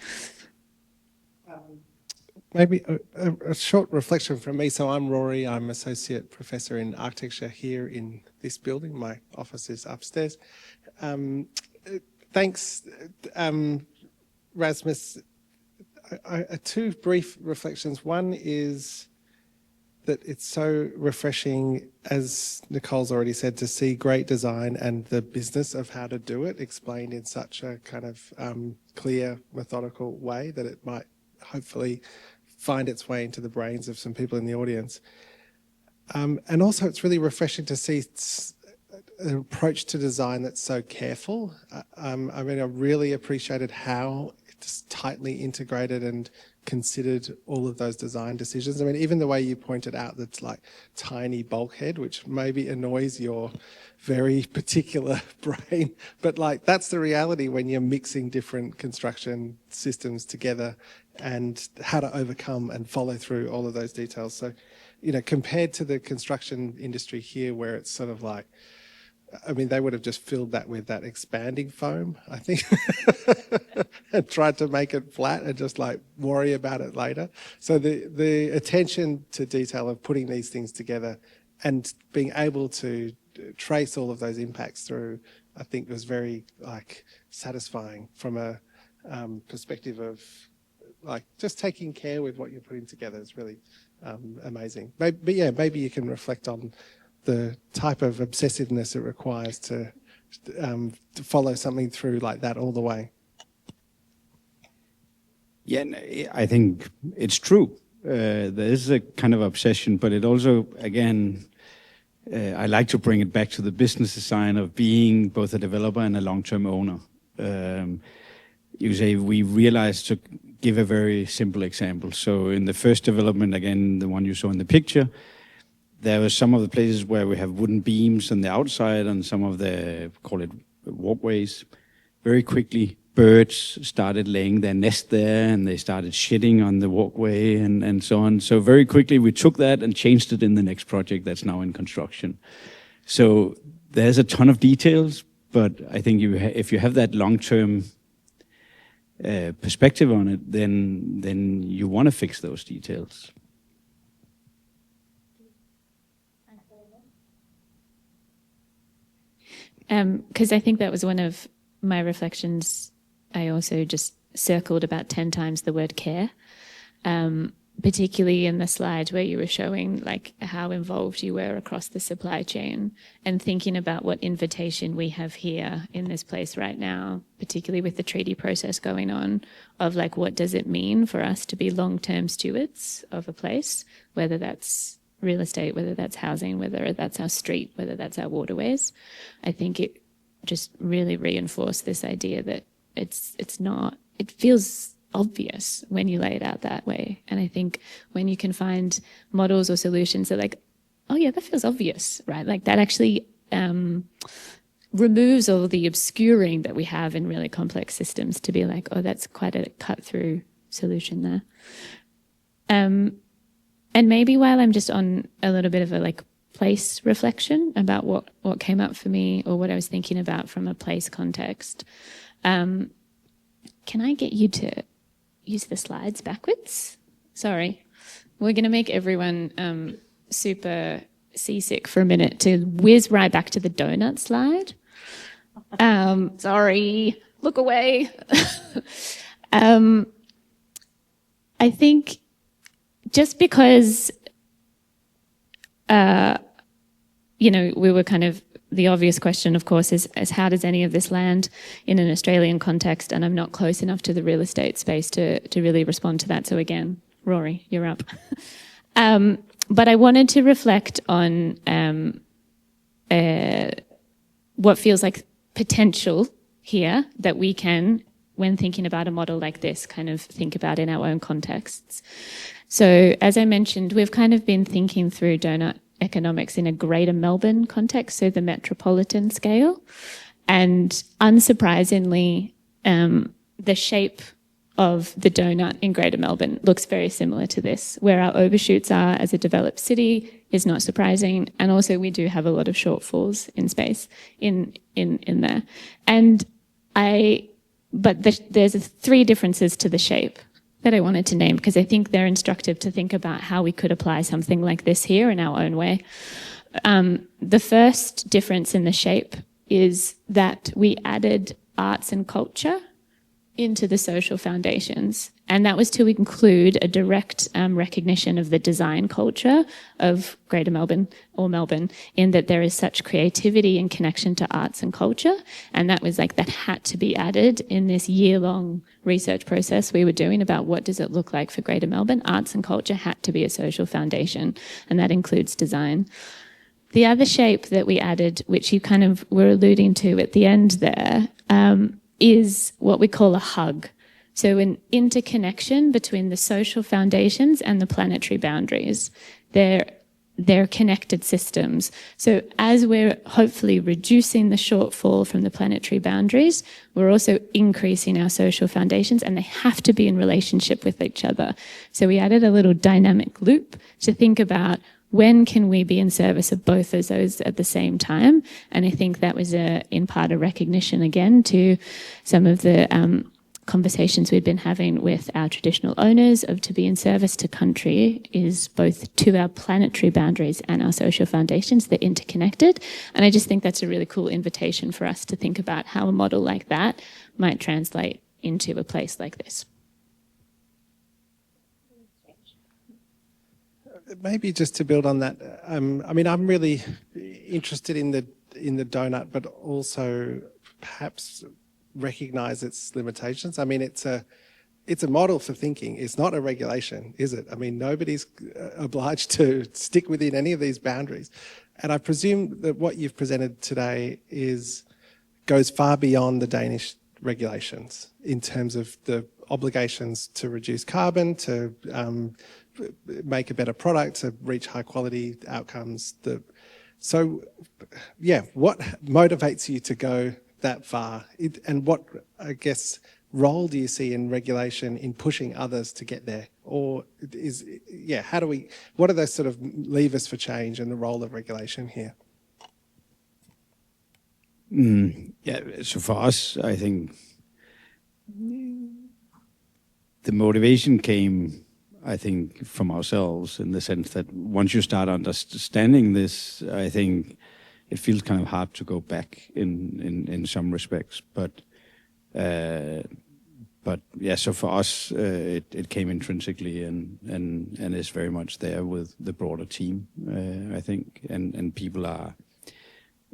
Maybe a short reflection from me. So I'm Rory. I'm Associate Professor in Architecture here in this building. My office is upstairs. Thanks, Rasmus. Two brief reflections. One is that it's so refreshing, as Nicole's already said, to see great design and the business of how to do it explained in such a kind of clear, methodical way that it might hopefully find its way into the brains of some people in the audience. And also it's really refreshing to see an approach to design that's so careful. I mean, I really appreciated how it's tightly integrated and considered all of those design decisions. I mean, even the way you pointed out that's like tiny bulkhead, which maybe annoys your very particular brain, but like that's the reality when you're mixing different construction systems together. and how to overcome and follow through all of those details. So, compared to the construction industry here, where it's sort of like, I mean, they would have just filled that with that expanding foam, I think, and tried to make it flat and just like worry about it later. So the attention to detail of putting these things together and being able to trace all of those impacts through, I think was very like satisfying from a perspective of like just taking care with what you're putting together is really amazing. Maybe you can reflect on the type of obsessiveness it requires to follow something through like that all the way. Yeah, I think it's true. There is a kind of obsession, but it also, again, I like to bring it back to the business design of being both a developer and a long-term owner. You say we realized, to give a very simple example. So in the first development, again, the one you saw in the picture, there were some of the places where we have wooden beams on the outside and some of the, call it walkways. Very quickly, birds started laying their nest there and they started shitting on the walkway and so on. So very quickly we took that and changed it in the next project that's now in construction. So there's a ton of details, but I think if you have that long-term perspective on it, then you want to fix those details. Because I think that was one of my reflections. I also just circled about 10 times the word care, particularly in the slide where you were showing like how involved you were across the supply chain and thinking about what invitation we have here in this place right now, particularly with the treaty process going on, of like what does it mean for us to be long-term stewards of a place, whether that's real estate, whether that's housing, whether that's our street, whether that's our waterways. I think it just really reinforced this idea that it's not, it feels obvious when you lay it out that way. And I think when you can find models or solutions that like, oh yeah, that feels obvious, right? Like that actually removes all the obscuring that we have in really complex systems to be like, oh, that's quite a cut through solution there. And maybe while I'm just on a little bit of a like place reflection about what came up for me or what I was thinking about from a place context, can I get you to use the slides backwards? Sorry. We're going to make everyone super seasick for a minute to whiz right back to the donut slide. Sorry. Look away. I think just because, we were kind of, the obvious question, of course, is how does any of this land in an Australian context? And I'm not close enough to the real estate space to really respond to that. So again, Rory, you're up. But I wanted to reflect on what feels like potential here that we can, when thinking about a model like this, kind of think about in our own contexts. So as I mentioned, we've kind of been thinking through Doughnut Economics in a greater Melbourne context, so the metropolitan scale. And unsurprisingly, the shape of the donut in Greater Melbourne looks very similar to this. Where our overshoots are as a developed city is not surprising. And also we do have a lot of shortfalls in space in there. And there's three differences to the shape that I wanted to name because I think they're instructive to think about how we could apply something like this here in our own way. The first difference in the shape is that we added arts and culture into the social foundations. And that was to include a direct recognition of the design culture of Greater Melbourne or Melbourne, in that there is such creativity and connection to arts and culture. And that was like, that had to be added in this year-long research process we were doing about what does it look like for Greater Melbourne. Arts and culture had to be a social foundation, and that includes design. The other shape that we added, which you kind of were alluding to at the end there, is what we call a hug. So an interconnection between the social foundations and the planetary boundaries. they're connected systems. So as we're hopefully reducing the shortfall from the planetary boundaries, we're also increasing our social foundations, and they have to be in relationship with each other. So we added a little dynamic loop to think about when can we be in service of both of those at the same time. And I think that was in part a recognition again to some of the conversations we've been having with our traditional owners of to be in service to country is both to our planetary boundaries and our social foundations. They're interconnected. And I just think that's a really cool invitation for us to think about how a model like that might translate into a place like this. Maybe just to build on that, I mean, I'm really interested in the donut, but also perhaps recognize its limitations. I mean, it's a model for thinking. It's not a regulation, is it? I mean, nobody's obliged to stick within any of these boundaries. And I presume that what you've presented today goes far beyond the Danish regulations in terms of the obligations to reduce carbon, to make a better product, to reach high quality outcomes. So, yeah, what motivates you to go that far? And what, I guess, role do you see in regulation in pushing others to get there? Or what are those sort of levers for change and the role of regulation here? So for us, I think the motivation came, I think, from ourselves, in the sense that once you start understanding this, I think it feels kind of hard to go back in some respects. But yeah, so for us, it came intrinsically and is very much there with the broader team, I think, and people are,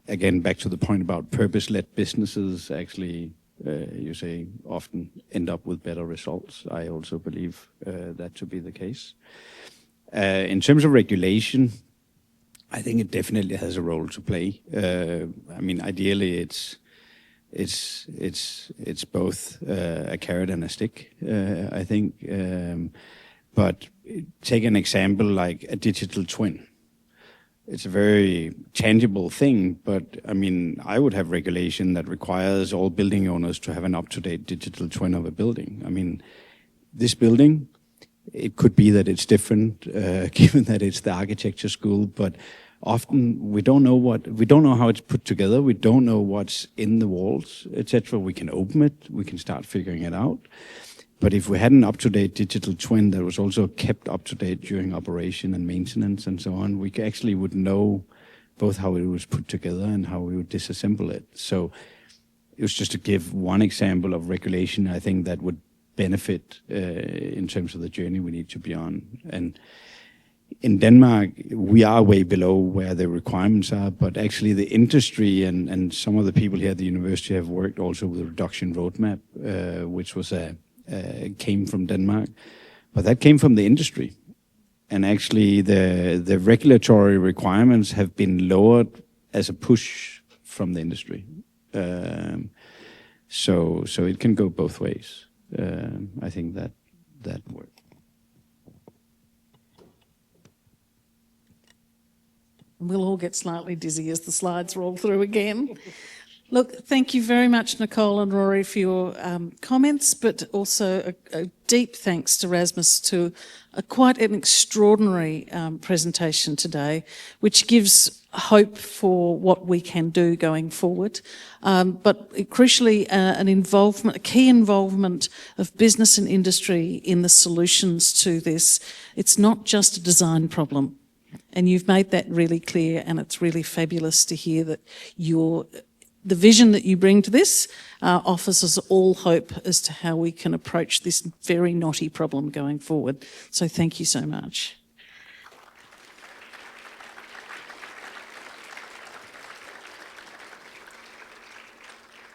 again, back to the point about purpose-led businesses, actually, you say, often end up with better results. I also believe that to be the case. In terms of regulation, I think it definitely has a role to play. I mean, ideally, it's both a carrot and a stick, I think. But take an example like a digital twin. It's a very tangible thing, but I mean, I would have regulation that requires all building owners to have an up-to-date digital twin of a building. I mean, this building, it could be that it's different, given that it's the architecture school, but often we don't know how it's put together. We don't know what's in the walls, etc. We can open it, we can start figuring it out. But if we had an up-to-date digital twin that was also kept up-to-date during operation and maintenance and so on, we actually would know both how it was put together and how we would disassemble it. So it was just to give one example of regulation, I think, that would benefit in terms of the journey we need to be on. And in Denmark, we are way below where the requirements are, but actually the industry and some of the people here at the university have worked also with a reduction roadmap, which was came from Denmark, but that came from the industry. And actually the regulatory requirements have been lowered as a push from the industry. So it can go both ways. I think that works. We'll all get slightly dizzy as the slides roll through again. Look, thank you very much, Nicole and Rory, for your comments, but also a deep thanks to Rasmus to quite an extraordinary presentation today, which gives hope for what we can do going forward. But crucially, a key involvement of business and industry in the solutions to this. It's not just a design problem. And you've made that really clear, and it's really fabulous to hear that the vision that you bring to this offers us all hope as to how we can approach this very knotty problem going forward. So thank you so much.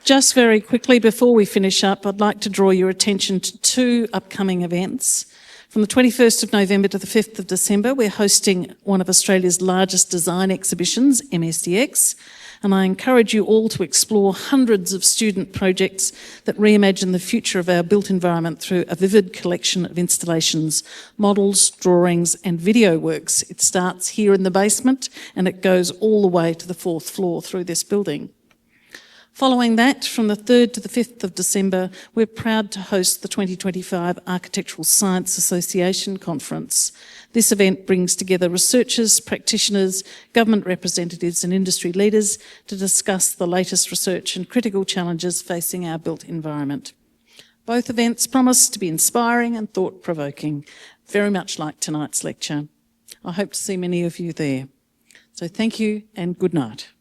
Just very quickly before we finish up, I'd like to draw your attention to two upcoming events. From the 21st of November to the 5th of December, we're hosting one of Australia's largest design exhibitions, MSDX, and I encourage you all to explore hundreds of student projects that reimagine the future of our built environment through a vivid collection of installations, models, drawings and video works. It starts here in the basement and it goes all the way to the 4th floor through this building. Following that, from the 3rd to the 5th of December, we're proud to host the 2025 Architectural Science Association Conference. This event brings together researchers, practitioners, government representatives and industry leaders to discuss the latest research and critical challenges facing our built environment. Both events promise to be inspiring and thought-provoking, very much like tonight's lecture. I hope to see many of you there. So thank you and good night.